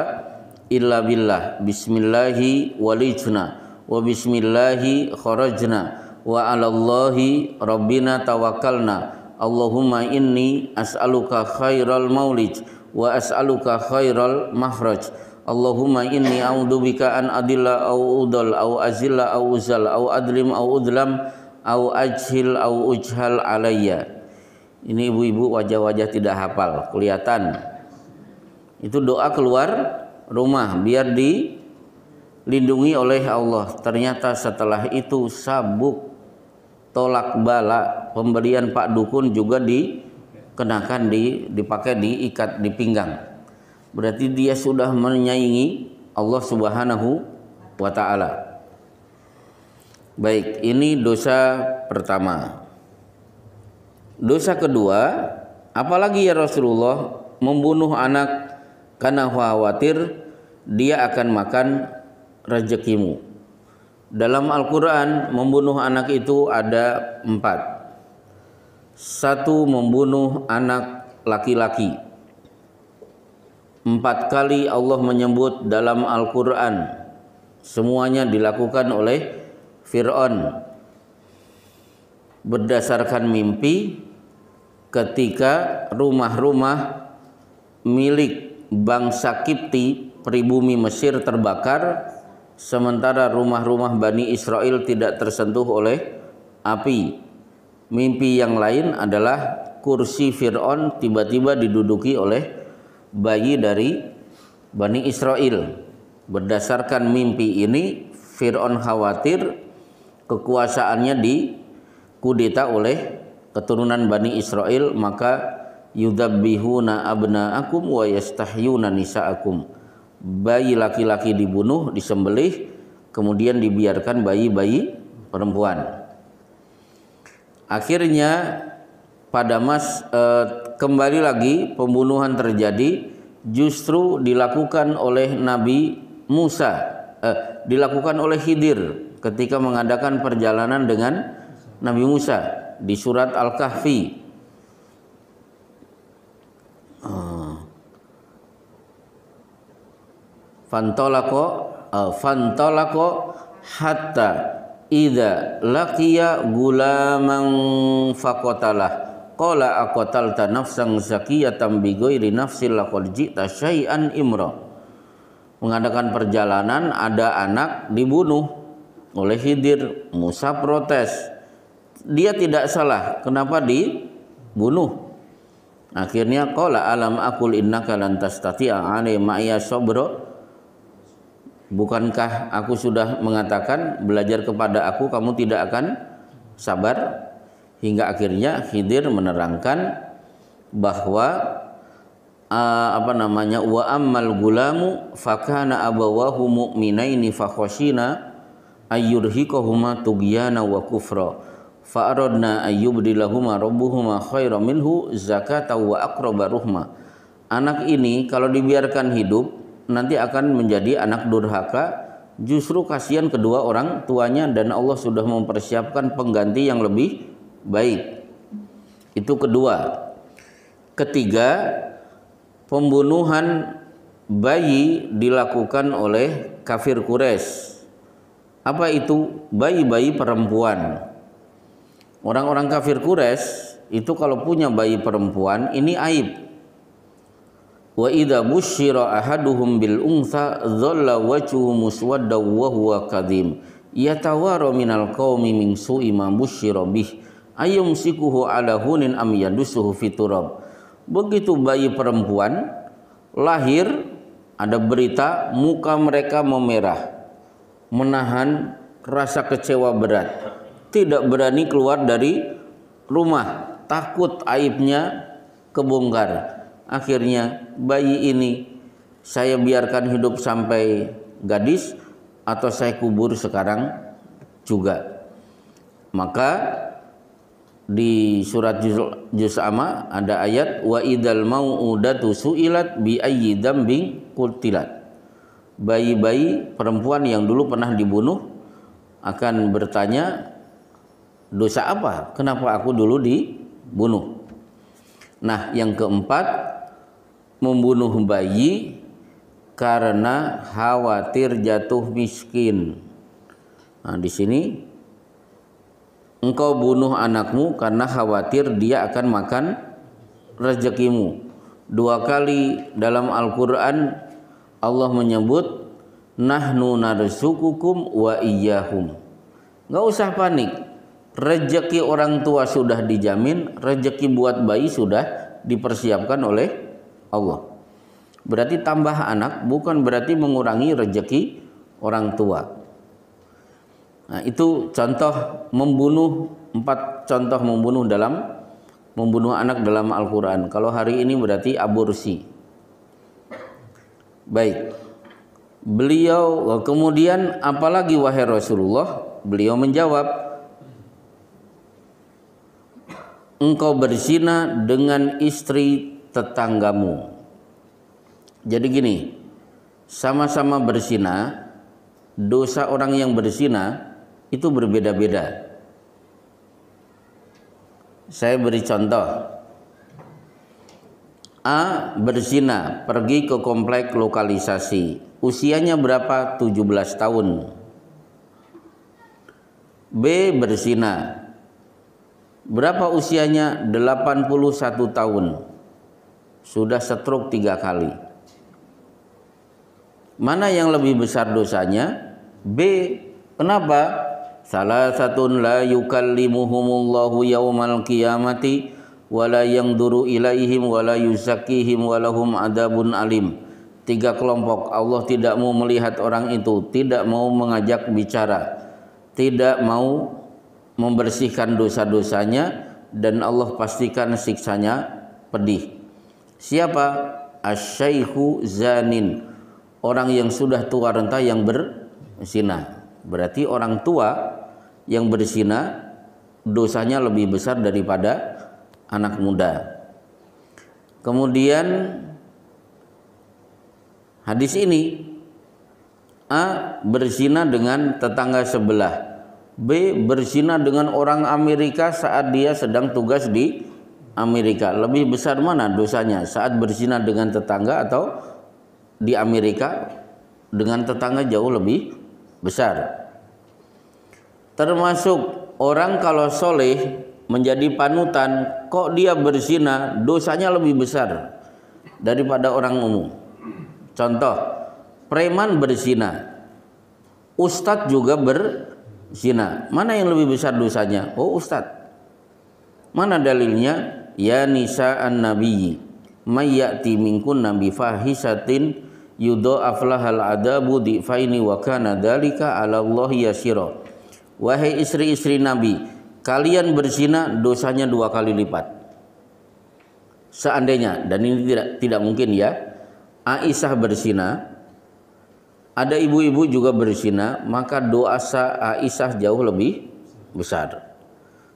illa billah. Bismillahi walijna wa bismillahi kharajna wa 'alallahi rabbina tawakkalna. Allahumma inni as'aluka khairal maulij wa as'aluka khairal makhraj. Allahumma inni a'udzubika an adilla au udal au azilla au uzal au adlim au udlam au ajhil au ujhal alayya. Ini ibu-ibu wajah-wajah tidak hafal, kelihatan. Itu doa keluar rumah biar dilindungi oleh Allah. Ternyata setelah itu sabuk tolak bala, pemberian Pak Dukun juga dikenakan, dipakai, diikat di pinggang. Berarti dia sudah menyaingi Allah Subhanahu wa ta'ala. Baik, ini dosa pertama. Dosa kedua, apalagi ya Rasulullah, membunuh anak karena khawatir dia akan makan rezekimu. Dalam Al-Quran membunuh anak itu ada 4. 1, membunuh anak laki-laki. 4 kali Allah menyebut dalam Al-Quran. Semuanya dilakukan oleh Fir'aun berdasarkan mimpi ketika rumah-rumah milik bangsa Kipti pribumi Mesir terbakar, sementara rumah-rumah Bani Israel tidak tersentuh oleh api. Mimpi yang lain adalah kursi Fir'aun tiba-tiba diduduki oleh bayi dari Bani Israel. Berdasarkan mimpi ini, Fir'aun khawatir kekuasaannya dikudeta oleh keturunan Bani Israel, maka yudabbihuna abna'akum wa yastahyuna nisa'akum. Bayi laki-laki dibunuh, disembelih, kemudian dibiarkan bayi-bayi perempuan. Akhirnya kembali lagi pembunuhan terjadi, justru dilakukan oleh Nabi Musa, dilakukan oleh Khidir ketika mengadakan perjalanan dengan Nabi Musa di surat Al-Kahfi. Fantolako hatta idza laqiya gulaman faqatalah qala aqatalta nafsan zakiyatan bighairi nafsin laqad ji'ta syai'an imra. Mengadakan perjalanan, ada anak dibunuh oleh Khidir. Musa protes, dia tidak salah, kenapa dibunuh? Akhirnya qala alam aqul innaka lan tastati'a 'alai ma'iya sabra. Bukankah aku sudah mengatakan belajar kepada aku kamu tidak akan sabar? Hingga akhirnya Khidir menerangkan bahwa wa ammal gulamu fakana abawahu mu'minaini fakhashina ayyurhiqahuma tughyana wa kufra fa aradna ayyubdilahuma rabbuhuma khairan minhu zakatan wa aqraba ruhma. Anak ini kalau dibiarkan hidup nanti akan menjadi anak durhaka, justru kasihan kedua orang tuanya dan Allah sudah mempersiapkan pengganti yang lebih baik. Itu kedua. Ketiga, pembunuhan bayi dilakukan oleh kafir Quraisy. Apa itu? Bayi-bayi perempuan. Orang-orang kafir Quraisy itu kalau punya bayi perempuan ini aib. Wa idza busyira ahaduhum bil untha dhalla wajhuhu muswaddan wa huwa kadhim yatawara minal qaumi min su'i ma busyira bih ayumsikuhu ala hunin am yadusuhu fiturab. Begitu bayi perempuan lahir, ada berita muka mereka memerah, menahan rasa kecewa berat, tidak berani keluar dari rumah, takut aibnya kebongkar. Akhirnya bayi ini saya biarkan hidup sampai gadis atau saya kubur sekarang juga. Maka di surat Juz Amma ada ayat wa idzal mau'udatu su'ilat bi ayyi dzambin qutilat. Bayi-bayi perempuan yang dulu pernah dibunuh akan bertanya, dosa apa? Kenapa aku dulu dibunuh? Nah, yang keempat, membunuh bayi karena khawatir jatuh miskin. Nah, di sini engkau bunuh anakmu karena khawatir dia akan makan rezekimu. 2 kali dalam Al-Quran Allah menyebut nahnu narzuqukum wa iyyahum. Enggak usah panik. Rezeki orang tua sudah dijamin, rezeki buat bayi sudah dipersiapkan oleh Allah. Berarti tambah anak bukan berarti mengurangi rezeki orang tua. Nah, itu contoh membunuh, 4 contoh membunuh anak dalam Al-Quran. Kalau hari ini berarti aborsi. Baik. Beliau kemudian apalagi wahai Rasulullah? Beliau menjawab, engkau berzina dengan istri tetanggamu. Jadi gini, sama-sama berzina, dosa orang yang berzina itu berbeda-beda. Saya beri contoh. A berzina, pergi ke komplek lokalisasi. Usianya berapa? 17 tahun. B berzina. Berapa usianya? 81 tahun. Sudah stroke 3 kali. Mana yang lebih besar dosanya? B. Kenapa? Salasatun la yukallimuhumullahu yaumal qiyamati wala yanzuru ilaihim wala yuzakkihim walahum adabun alim. 3 kelompok Allah tidak mau melihat orang itu, tidak mau mengajak bicara, tidak mau membersihkan dosa-dosanya, dan Allah pastikan siksanya pedih. Siapa? Asy-syaikhu zanin, orang yang sudah tua renta yang berzina. Berarti orang tua yang berzina dosanya lebih besar daripada anak muda. Kemudian hadis ini, A berzina dengan tetangga sebelah, B berzina dengan orang Amerika saat dia sedang tugas di Amerika. Lebih besar mana dosanya? Saat berzina dengan tetangga atau di Amerika dengan tetangga jauh lebih besar. Termasuk orang kalau soleh menjadi panutan, kok dia berzina, dosanya lebih besar daripada orang umum. Contoh, preman berzina, ustadz juga berzina. Mana yang lebih besar dosanya? Oh, ustadz. Mana dalilnya? Ya nisa'an nabiyyi may ya'ti minkun nabi fahisatin yudha'af lahal adabu difaini wa kana dzalika 'ala Allah yasira. Wahai istri-istri Nabi, kalian berzina dosanya 2 kali lipat. Seandainya, dan ini tidak mungkin ya, Aisyah berzina, ada ibu-ibu juga berzina, maka dosa Aisyah jauh lebih besar.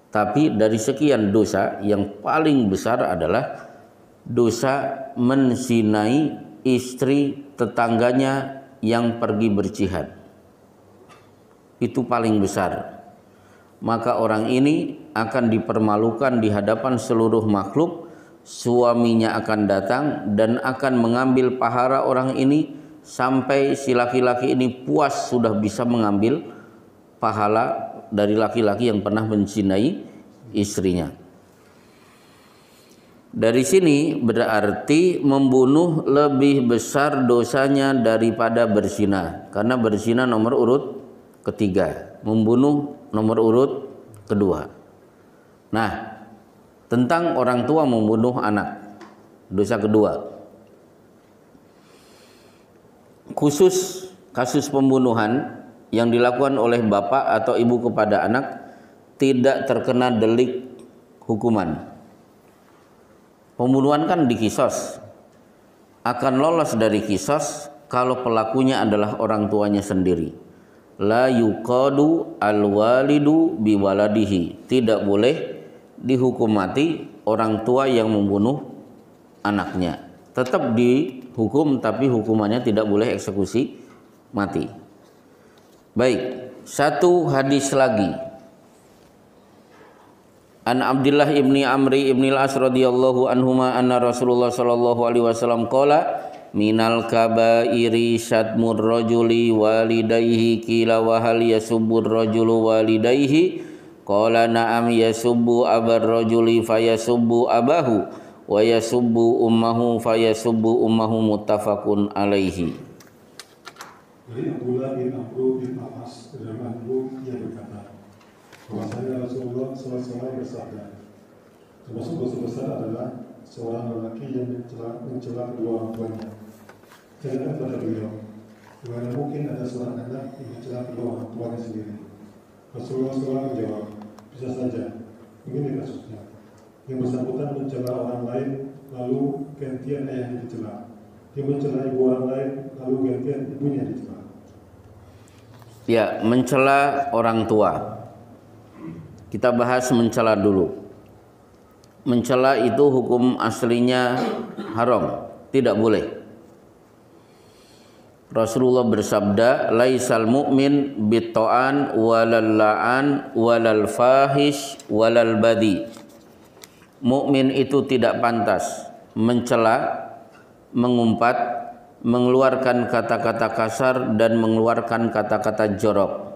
Tapi dari sekian dosa, yang paling besar adalah dosa menzinai istri tetangganya yang pergi berjihad. Itu paling besar. Maka orang ini akan dipermalukan di hadapan seluruh makhluk. Suaminya akan datang dan akan mengambil pahala orang ini sampai si laki-laki ini puas sudah bisa mengambil pahala dari laki-laki yang pernah menzinai istrinya. Dari sini berarti membunuh lebih besar dosanya daripada berzina, karena berzina nomor urut ketiga, membunuh nomor urut kedua. Nah, tentang orang tua membunuh anak, dosa kedua. Khusus kasus pembunuhan yang dilakukan oleh bapak atau ibu kepada anak tidak terkena delik hukuman. Pembunuhan kan dikisos, akan lolos dari kisos kalau pelakunya adalah orang tuanya sendiri. La yuqadu al-walidu biwaladihi, tidak boleh dihukum mati orang tua yang membunuh anaknya. Tetap dihukum, tapi hukumannya tidak boleh eksekusi mati. Baik, satu hadis lagi. An Abdullah ibni Amri ibni al-As radhiyallahu anhuma anna Rasulullah sallallahu alaihi wasallam qala minal kabairi syatmur rajuli walidayhi qila wa hal yasubbur rajulu walidayhi qala na'am yasubbu abar rajuli fayasubbu abahu wa yasubbu ummahu fayasubbu ummahu muttafaqun alaihi. Dari Abdullah bin Amr bin Al-As radhiyallahu anhu yang berkata, bahwasanya Rasulullah SAW bersabda, termasuk dosa besar adalah seorang lelaki yang mencela kedua orang tuanya. Jangan pada beliau, bagaimana mungkin ada seorang anak yang mencela kedua orang tuanya sendiri? Rasulullah SAW menjawab, bisa saja, begini kasusnya. Yang bersangkutan mencela orang lain, lalu gantian ayahnya dicela. Dia mencela ibu orang lain, lalu gantian ibunya dicela. Ya, mencela orang tua. Kita bahas mencela dulu. mencela itu hukum aslinya haram, tidak boleh. Rasulullah bersabda, laisal mu'min bitta'an walal la'an walal fahish walal badi. Mukmin itu tidak pantas mencela, mengumpat, mengeluarkan kata-kata kasar dan mengeluarkan kata-kata jorok.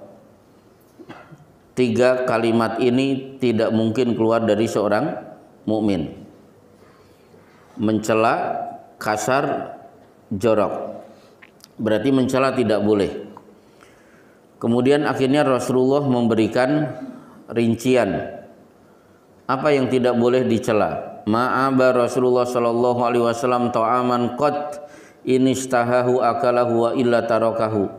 3 kalimat ini tidak mungkin keluar dari seorang mukmin. Mencela, kasar, jorok. Berarti mencela tidak boleh. Kemudian akhirnya Rasulullah memberikan rincian apa yang tidak boleh dicela. Ma'aba Rasulullah sallallahu alaihi wasallam ta'aman qat inistahahu akalahu wa illa tarakahu.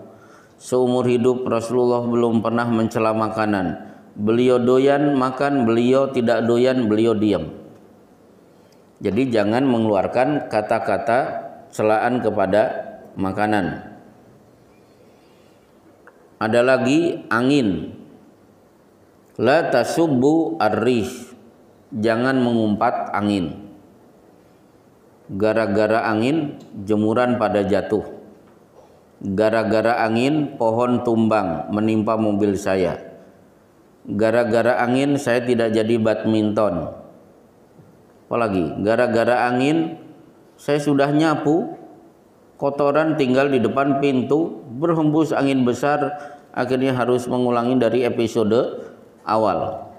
Seumur hidup Rasulullah belum pernah mencela makanan. Beliau doyan makan, beliau tidak doyan, beliau diam. Jadi jangan mengeluarkan kata-kata celaan kepada makanan. Ada lagi angin. La tasubbu ar-rih. Jangan mengumpat angin. Gara-gara angin jemuran pada jatuh. Gara-gara angin pohon tumbang menimpa mobil saya. Gara-gara angin saya tidak jadi badminton. Apalagi gara-gara angin saya sudah nyapu, kotoran tinggal di depan pintu, berhembus angin besar, akhirnya harus mengulangi dari episode awal.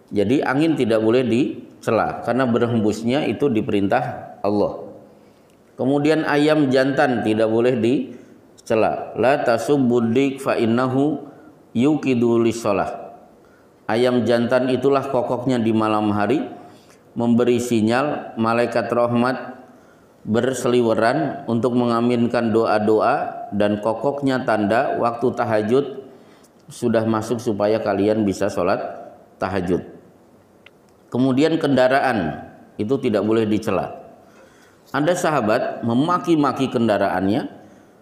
Jadi angin tidak boleh dicela karena berhembusnya itu diperintah Allah. Kemudian ayam jantan tidak boleh dicela. La tasubbudik fa innahu yuqidu lis-shalah. Ayam jantan itulah kokoknya di malam hari, memberi sinyal malaikat rahmat berseliweran untuk mengaminkan doa-doa, dan kokoknya tanda waktu tahajud sudah masuk supaya kalian bisa sholat tahajud. Kemudian kendaraan itu tidak boleh dicela. Ada sahabat memaki-maki kendaraannya,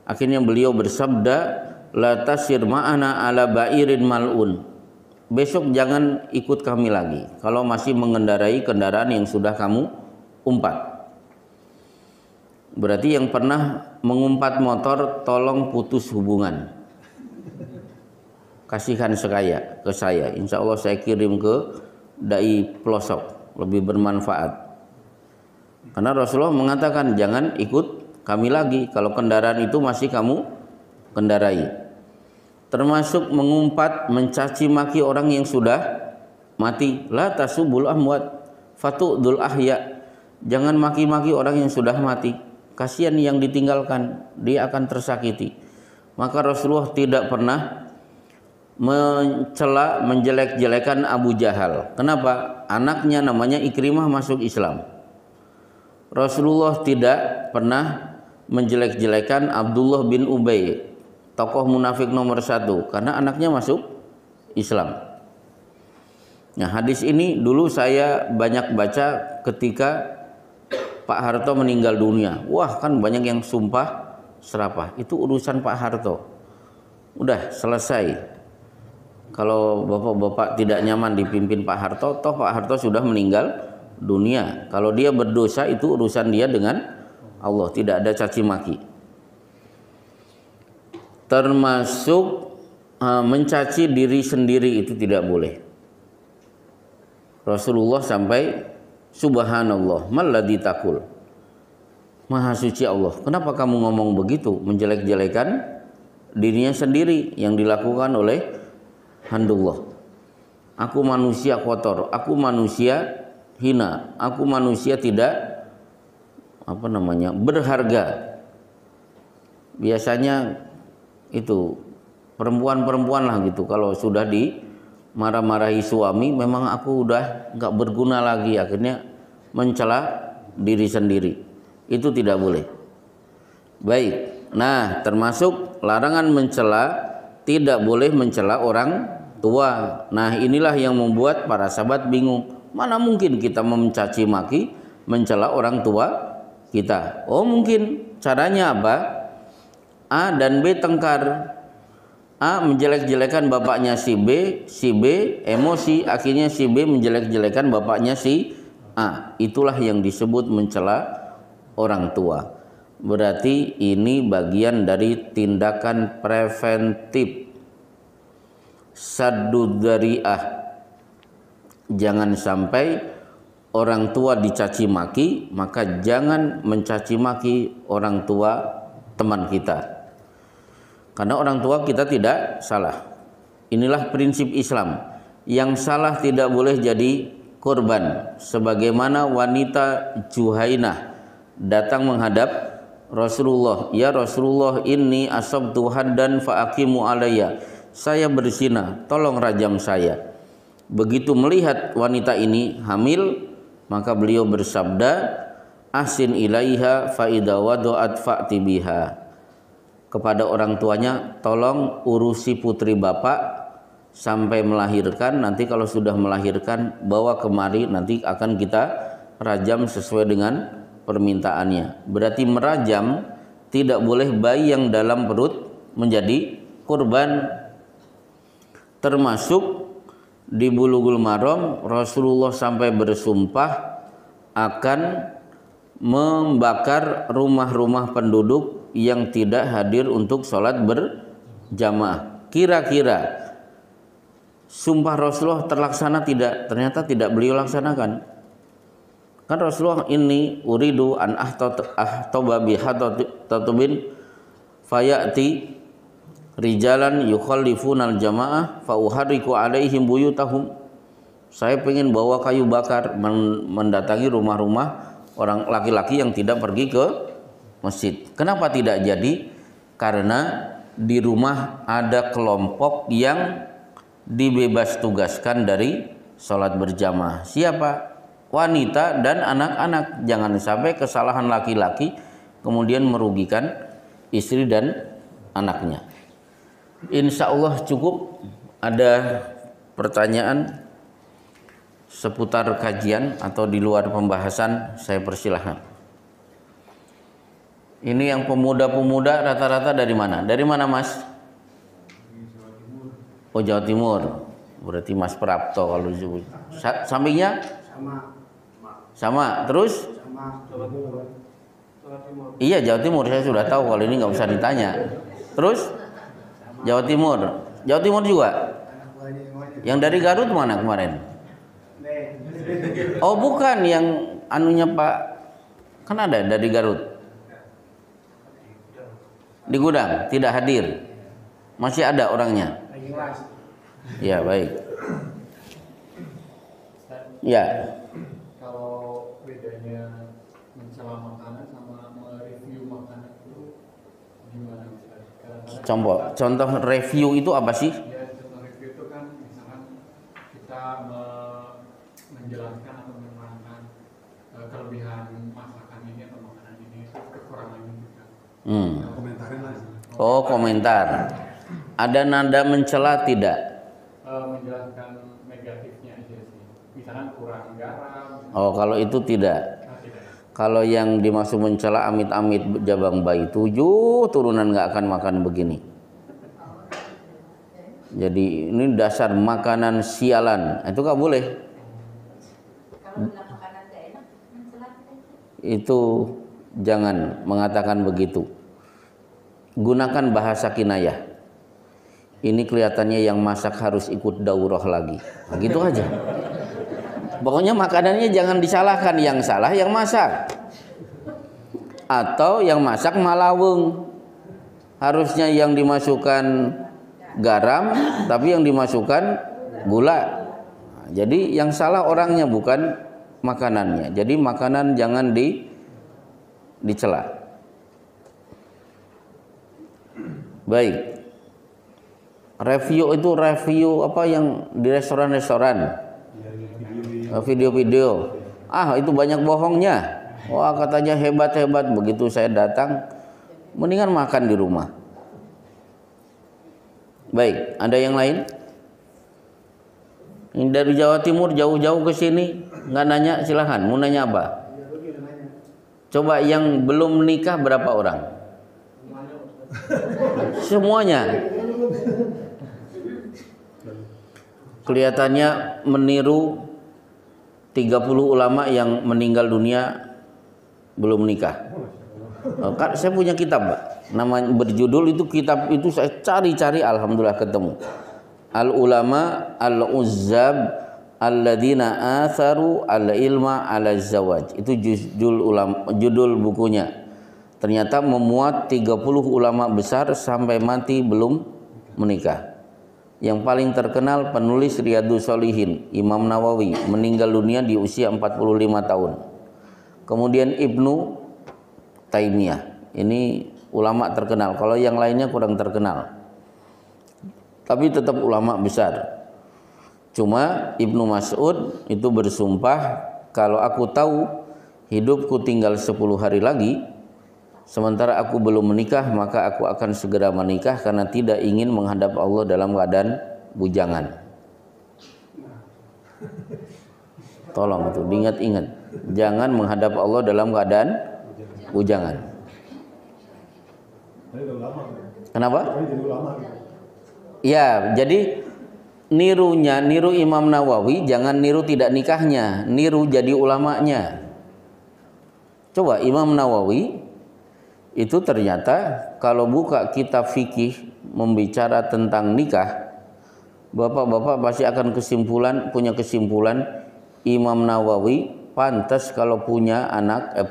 akhirnya beliau bersabda, la tasir ma'ana ala ba'irin mal'un. Besok jangan ikut kami lagi kalau masih mengendarai kendaraan yang sudah kamu umpat. Berarti yang pernah mengumpat motor tolong putus hubungan. Kasihkan ke saya. Insya Allah saya kirim ke dai pelosok, lebih bermanfaat. Karena Rasulullah mengatakan jangan ikut kami lagi kalau kendaraan itu masih kamu kendarai. Termasuk mengumpat, mencaci maki orang yang sudah mati. La tasubul amwat fatu'dul ahya. Jangan maki-maki orang yang sudah mati. Kasihan yang ditinggalkan, dia akan tersakiti. Maka Rasulullah tidak pernah mencela, menjelek-jelekan Abu Jahal. Kenapa? Anaknya namanya Ikrimah masuk Islam. Rasulullah tidak pernah menjelek-jelekan Abdullah bin Ubay, tokoh munafik nomor 1, karena anaknya masuk Islam. Nah, hadis ini dulu saya banyak baca ketika Pak Harto meninggal dunia. Wah, kan banyak yang sumpah serapah. Itu urusan Pak Harto. Udah selesai. Kalau bapak-bapak tidak nyaman dipimpin Pak Harto, toh Pak Harto sudah meninggal dunia. Kalau dia berdosa itu urusan dia dengan Allah, tidak ada caci maki. Termasuk mencaci diri sendiri itu tidak boleh. Rasulullah sampai subhanallah malladzi taqul. Maha suci Allah. Kenapa kamu ngomong begitu, menjelek-jelekan dirinya sendiri yang dilakukan oleh handullah. Aku manusia kotor, aku manusia hina, aku manusia tidak berharga. Biasanya itu perempuan-perempuan lah gitu, kalau sudah dimarah-marahi suami, memang aku udah nggak berguna lagi, akhirnya mencela diri sendiri. Itu tidak boleh. Baik. Nah, termasuk larangan mencela, tidak boleh mencela orang tua. Nah, inilah yang membuat para sahabat bingung. Mana mungkin kita mencaci maki, mencela orang tua kita? Oh, mungkin. Caranya apa? A dan B tengkar. A menjelek-jelekan bapaknya si B emosi, akhirnya si B menjelek-jelekan bapaknya si itulah yang disebut mencela orang tua. Berarti ini bagian dari tindakan preventif. Saddud dzari'ah. Jangan sampai orang tua dicaci maki, maka jangan mencaci maki orang tua teman kita. Karena orang tua kita tidak salah. Inilah prinsip Islam. Yang salah tidak boleh jadi korban. Sebagaimana wanita Juhainah datang menghadap Rasulullah. Ya Rasulullah, inni asabtu haddan faaqimu alayya. Saya berzina, tolong rajam saya. Begitu melihat wanita ini hamil, maka beliau bersabda, ahsin ilaiha fa idza wada'at fa'ti biha. Kepada orang tuanya, tolong urusi putri bapak sampai melahirkan. Nanti kalau sudah melahirkan, bawa kemari, nanti akan kita rajam sesuai dengan permintaannya. Berarti merajam tidak boleh bayi yang dalam perut menjadi korban. Termasuk di Bulughul Maram, Rasulullah sampai bersumpah akan membakar rumah-rumah penduduk yang tidak hadir untuk sholat berjamaah. Kira-kira sumpah Rasulullah terlaksana tidak? Ternyata tidak beliau laksanakan. Kan Rasulullah, ini uridu an ahtoba bihatatubin fayati rijalan yukhallifunal jamaah fa uhariku alaihim buyutahum. Saya pengen bawa kayu bakar mendatangi rumah-rumah orang laki-laki yang tidak pergi ke masjid. Kenapa tidak jadi? Karena di rumah ada kelompok yang dibebas tugaskan dari sholat berjamaah. Siapa? Wanita dan anak-anak. Jangan sampai kesalahan laki-laki kemudian merugikan istri dan anaknya. Insya Allah cukup. Ada pertanyaan seputar kajian atau di luar pembahasan, saya persilahkan. Ini yang pemuda-pemuda rata-rata dari mana? Dari mana Mas? Oh, Jawa Timur. Berarti Mas Prapto kalau disebut. Sampingnya? Sama. Terus? Iya, Jawa Timur. Saya sudah tahu, kalau ini nggak usah ditanya. Terus? Jawa Timur. Jawa Timur juga? Yang dari Garut mana kemarin? Oh, bukan yang anunya Pak. Kan ada dari Garut. Di gudang, tidak hadir. Masih ada orangnya. Ya, baik. Ya. Kalau bedanya mencela makanan sama mereview makanan itu gimana? Contoh review itu apa sih? Ya, contoh review itu kan misalkan kita menjelaskan atau menerangkan kelebihan masakan ini atau makanan ini, kekurangannya juga. Komentarin lah. Oh, komentar. Ada nada mencela tidak? Menjelaskan negatifnya aja sih. Misalkan kurang garam. Oh, kalau itu tidak. Tidak. Kalau yang dimaksud mencela amit-amit jabang bayi 7 turunan nggak akan makan begini. Jadi ini dasar makanan sialan. Itu nggak boleh. Itu jangan mengatakan begitu. Gunakan bahasa kinayah. Ini kelihatannya yang masak harus ikut daurah lagi. Gitu aja. Pokoknya makanannya jangan disalahkan, yang salah yang masak. Atau yang masak malaweng. Harusnya yang dimasukkan garam, tapi yang dimasukkan gula. Nah, jadi yang salah orangnya bukan makanannya. Jadi makanan jangan dicela. Baik. Review itu review apa yang di restoran-restoran? Video-video. Itu banyak bohongnya. Wah, katanya hebat-hebat. Begitu saya datang, mendingan makan di rumah. Baik, ada yang lain? Ini dari Jawa Timur jauh-jauh ke sini, nggak nanya, silahkan. Mau nanya apa? Coba yang belum menikah berapa orang? Semuanya. Kelihatannya meniru 30 ulama yang meninggal dunia belum nikah. Kan saya punya kitab, Pak. Namanya berjudul itu, kitab itu saya cari-cari, alhamdulillah ketemu. Al ulama al uzzab alladzina atharu al ilma ala zawaj. Itu judul bukunya. Ternyata memuat 30 ulama besar sampai mati belum menikah. Yang paling terkenal penulis Riyadhus Shalihin, Imam Nawawi, meninggal dunia di usia 45 tahun. Kemudian Ibnu Taimiyah, ini ulama terkenal. Kalau yang lainnya kurang terkenal, tapi tetap ulama besar. Cuma Ibnu Mas'ud itu bersumpah, kalau aku tahu hidupku tinggal 10 hari lagi, sementara aku belum menikah, maka aku akan segera menikah karena tidak ingin menghadap Allah dalam keadaan bujangan. Tolong itu diingat-ingat, jangan menghadap Allah dalam keadaan bujangan. Kenapa? Ya, jadi niru Imam Nawawi, jangan niru tidak nikahnya, niru jadi ulamanya. Coba Imam Nawawi itu ternyata kalau buka kitab fikih membicara tentang nikah, bapak-bapak pasti akan punya kesimpulan Imam Nawawi pantas kalau punya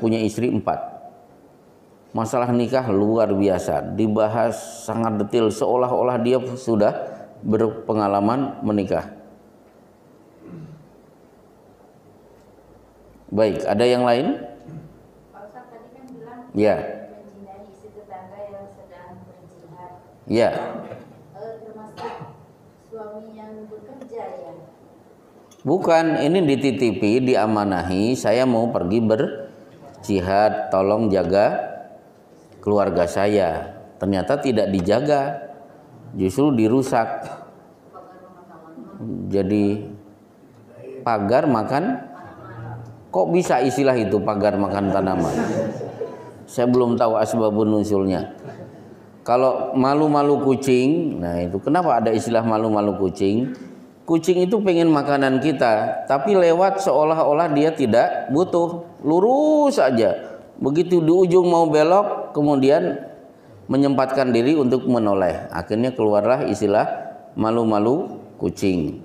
punya istri 4. Masalah nikah luar biasa, dibahas sangat detail seolah-olah dia sudah berpengalaman menikah. Baik, ada yang lain? Pak Ustaz tadi kan bilang Ya. menjinai istri tetangga yang sedang berjihad. Ya. Termasuk suami yang bekerja ya. Bukan, ini dititipi, diamanahi, saya mau pergi berjihad, tolong jaga keluarga saya. Ternyata tidak dijaga, justru dirusak. Jadi pagar makan, kok bisa istilah itu pagar makan tanaman? Saya belum tahu asbabun nuzulnya. Kalau malu-malu kucing, nah itu kenapa ada istilah malu-malu kucing? Kucing itu pengen makanan kita, tapi lewat seolah-olah dia tidak butuh, lurus saja. Begitu di ujung mau belok, kemudian menyempatkan diri untuk menoleh. Akhirnya keluarlah istilah malu-malu kucing.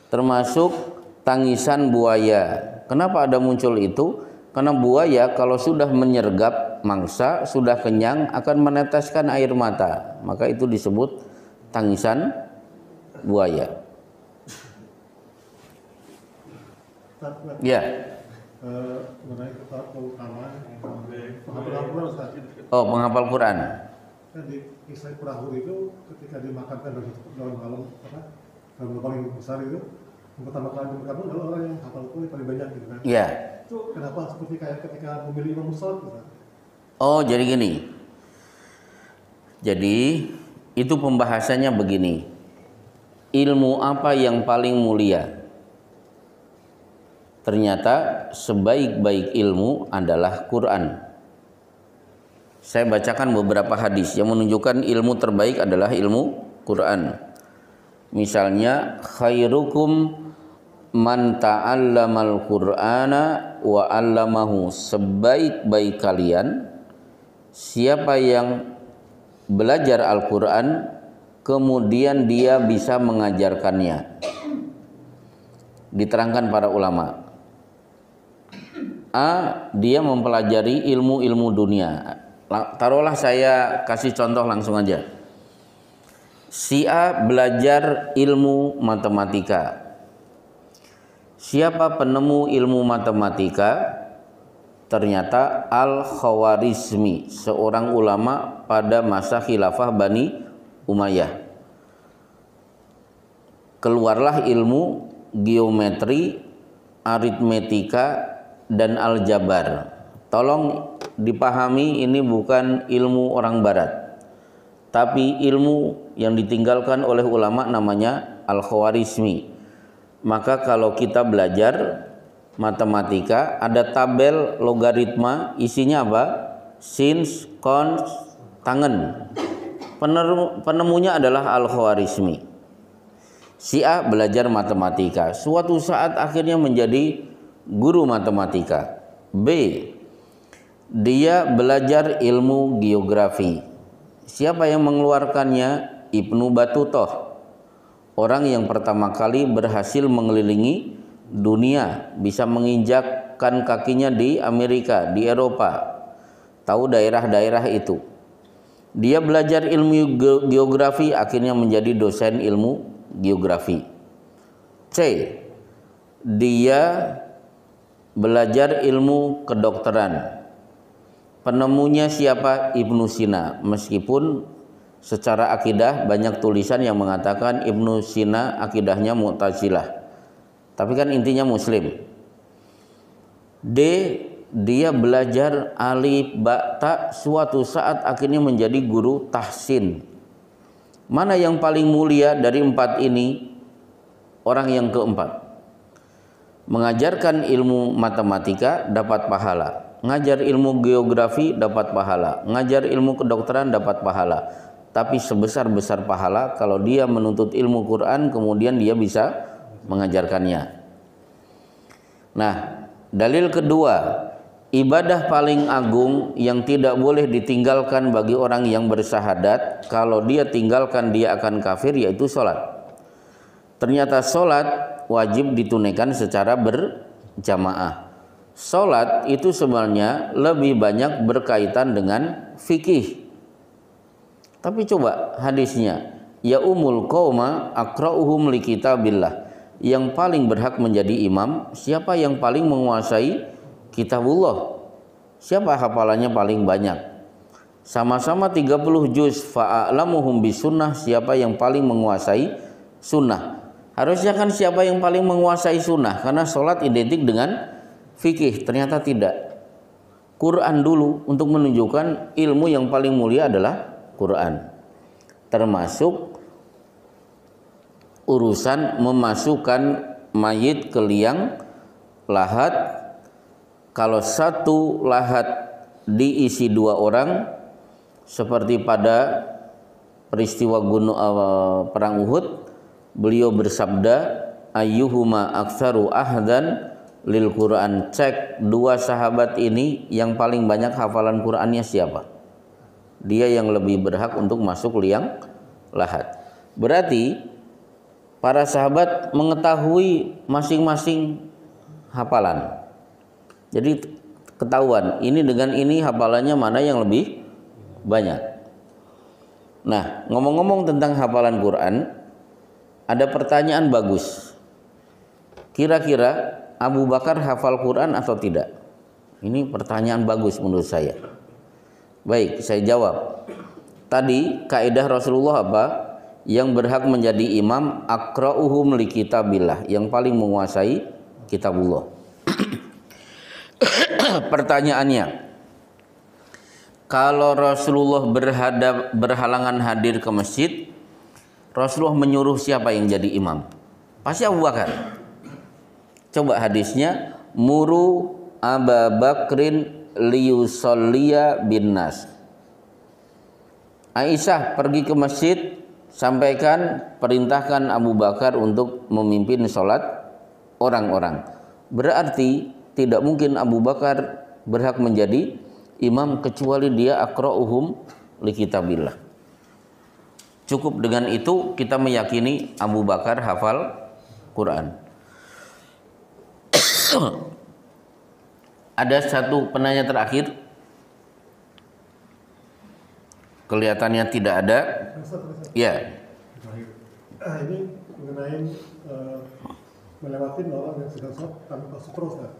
Termasuk tangisan buaya. Kenapa ada muncul itu? Karena buaya kalau sudah menyergap mangsa, sudah kenyang, akan meneteskan air mata. Maka itu disebut tangisan buaya. Ya. Mengenai keutamaan penghafal Quran, Ustaz. Oh, menghafal Quran. Kan di kisah Qurahur itu ketika dimakamkan dalam kalung dalam paling besar itu, yang pertama kali dimakamkan adalah orang yang hafal Quran paling banyak gitu kan. Ya. Itu kenapa seperti kayak ketika memilih imam sholat gitu? Oh, jadi gini. Jadi itu pembahasannya begini. Ilmu apa yang paling mulia? Ternyata sebaik-baik ilmu adalah Quran. Saya bacakan beberapa hadis yang menunjukkan ilmu terbaik adalah ilmu Quran. Misalnya, khairukum man ta'allamal Qur'ana wa 'allamahu. Sebaik-baik kalian siapa yang belajar Al-Qur'an kemudian dia bisa mengajarkannya. Diterangkan para ulama. A, dia mempelajari ilmu-ilmu dunia. Taruhlah saya kasih contoh langsung aja. Si A belajar ilmu matematika. Siapa penemu ilmu matematika? Ternyata Al-Khawarizmi, seorang ulama pada masa khilafah Bani Umayyah. Keluarlah ilmu geometri, aritmetika, dan aljabar. Tolong dipahami, ini bukan ilmu orang barat, tapi ilmu yang ditinggalkan oleh ulama namanya Al-Khawarizmi. Maka kalau kita belajar matematika, ada tabel logaritma, isinya apa? Sins, cons, tangen. Penemunya adalah Al-Khawarizmi. Si A belajar matematika, suatu saat akhirnya menjadi guru matematika. B, dia belajar ilmu geografi. Siapa yang mengeluarkannya? Ibnu Battutoh, orang yang pertama kali berhasil mengelilingi dunia, bisa menginjakkan kakinya di Amerika, di Eropa, tahu daerah-daerah itu. Dia belajar ilmu geografi, akhirnya menjadi dosen ilmu geografi. C, dia belajar ilmu kedokteran. Penemunya siapa? Ibnu Sina. Meskipun secara akidah banyak tulisan yang mengatakan Ibnu Sina akidahnya Mu'tazilah, tapi kan intinya Muslim. D, dia belajar alif ba ta, suatu saat akhirnya menjadi guru tahsin. Mana yang paling mulia dari empat ini? Orang yang keempat. Mengajarkan ilmu matematika dapat pahala, ngajar ilmu geografi dapat pahala, ngajar ilmu kedokteran dapat pahala. Tapi sebesar-besar pahala kalau dia menuntut ilmu Quran kemudian dia bisa mengajarkannya. Nah, dalil kedua, ibadah paling agung yang tidak boleh ditinggalkan bagi orang yang bersyahadat, kalau dia tinggalkan dia akan kafir, yaitu sholat. Ternyata sholat wajib ditunaikan secara berjamaah. Sholat itu sebenarnya lebih banyak berkaitan dengan fikih. Tapi coba hadisnya, ya umul qauma aqra'uhum li kitabillah. Yang paling berhak menjadi imam siapa yang paling menguasai kitabullah? Siapa hafalannya paling banyak? Sama-sama 30 juz, fa'alamuhum bisunnah, siapa yang paling menguasai sunnah? Harusnya kan siapa yang paling menguasai sunnah, karena sholat identik dengan fikih. Ternyata tidak. Quran dulu untuk menunjukkan ilmu yang paling mulia adalah Quran, termasuk urusan memasukkan mayit ke liang lahat. Kalau satu lahat diisi 2 orang, seperti pada peristiwa perang Uhud, beliau bersabda, ayyuhuma aktsaru ahdan lil Quran. Cek 2 sahabat ini yang paling banyak hafalan Qurannya siapa? Dia yang lebih berhak untuk masuk liang lahat. Berarti para sahabat mengetahui masing-masing hafalan. Jadi ketahuan ini dengan ini hafalannya mana yang lebih banyak. Nah, ngomong-ngomong tentang hafalan Quran, ada pertanyaan bagus. Kira-kira Abu Bakar hafal Quran atau tidak? Ini pertanyaan bagus menurut saya. Baik, saya jawab. Tadi kaidah Rasulullah apa? Yang berhak menjadi imam aqra'uhum li kitabillah, yang paling menguasai kitabullah. Pertanyaannya, kalau Rasulullah berhalangan hadir ke masjid, Rasulullah menyuruh siapa yang jadi imam? Pasti Abu Bakar. Coba hadisnya, muru Aba Bakrin liyusolliya bin nas. Aisyah pergi ke masjid, sampaikan, perintahkan Abu Bakar untuk memimpin sholat orang-orang. Berarti tidak mungkin Abu Bakar berhak menjadi imam kecuali dia aqra'uhum li kitabillah. Cukup dengan itu kita meyakini Abu Bakar hafal Quran. Ada satu penanya terakhir. Kelihatannya tidak ada. Ya. Ini mengenai melewati orang yang sedang sholat tanpa sutra, Ustaz.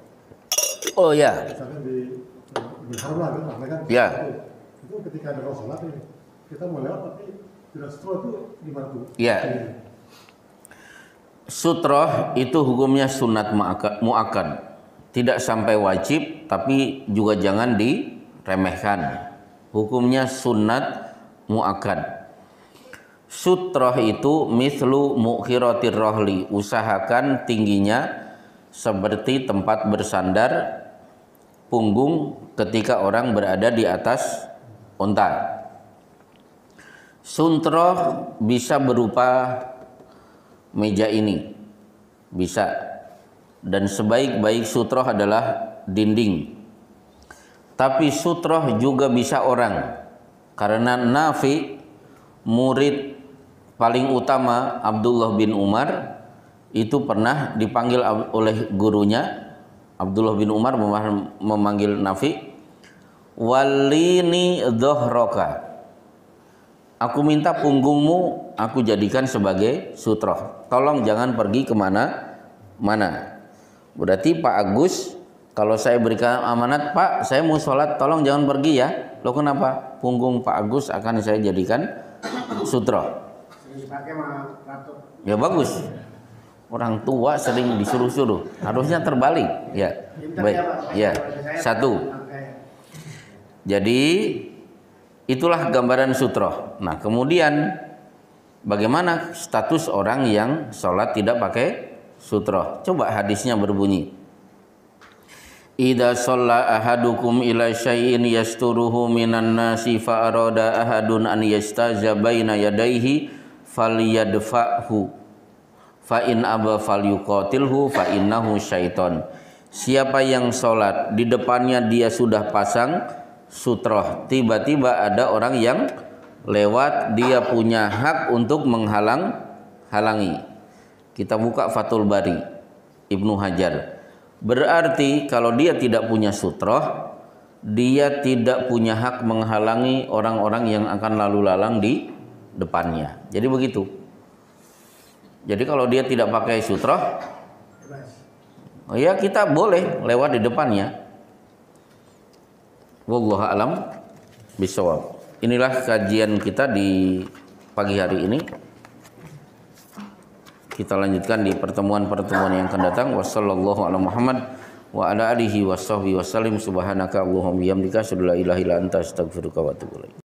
Oh ya. Misalkan di Harun kan? Ya. Itu ketika ada orang sholat ini, kita mau lewat tapi tidak sutra, itu gimana tuh? Ya. Sutroh itu hukumnya sunat mu'akkad. Tidak sampai wajib, tapi juga jangan diremehkan. Hukumnya sunat mu'akkad. Sutroh itu mislu mukhiratir rohli, usahakan tingginya seperti tempat bersandar punggung ketika orang berada di atas unta. Suntroh bisa berupa meja ini, bisa dan sebaik-baik sutroh adalah dinding. Tapi sutroh juga bisa orang, karena Nafi, murid paling utama Abdullah bin Umar, itu pernah dipanggil oleh gurunya. Abdullah bin Umar memanggil Nafi, walini dhohroka, aku minta punggungmu aku jadikan sebagai sutroh, tolong jangan pergi kemana-mana. Berarti Pak Agus, kalau saya berikan amanat, Pak saya mau sholat tolong jangan pergi ya. Loh kenapa? Punggung Pak Agus akan saya jadikan sutroh. Ya bagus. Orang tua sering disuruh-suruh, harusnya terbalik. Ya, baik. Ya, satu. Jadi itulah gambaran sutroh. Nah, kemudian bagaimana status orang yang sholat tidak pakai sutroh? Coba hadisnya berbunyi, idza shalla ahadukum ila syai'in yasturuhu minan nasi fa arada ahadun an yastaza baina yadayhi falyadfa'hu fa in aba falyuqatilhu fa innahu syaiton. Siapa yang sholat di depannya dia sudah pasang sutroh, tiba-tiba ada orang yang lewat, dia punya hak untuk menghalangi. Kita buka Fathul Bari Ibnu Hajar. Berarti kalau dia tidak punya sutroh, dia tidak punya hak menghalangi orang-orang yang akan lalu lalang di depannya. Jadi begitu. Jadi kalau dia tidak pakai sutroh, oh ya kita boleh lewat di depannya. Wallahu a'lam bishawab. Inilah kajian kita di pagi hari ini. Kita lanjutkan di pertemuan-pertemuan yang akan datang. Wassallallahu ala Muhammad wa ala alihi washabbihi wasallim. Subhanaka Allahumma bihamdika asyhadu an la ilaha illa anta astaghfiruka wa atubu ilaik.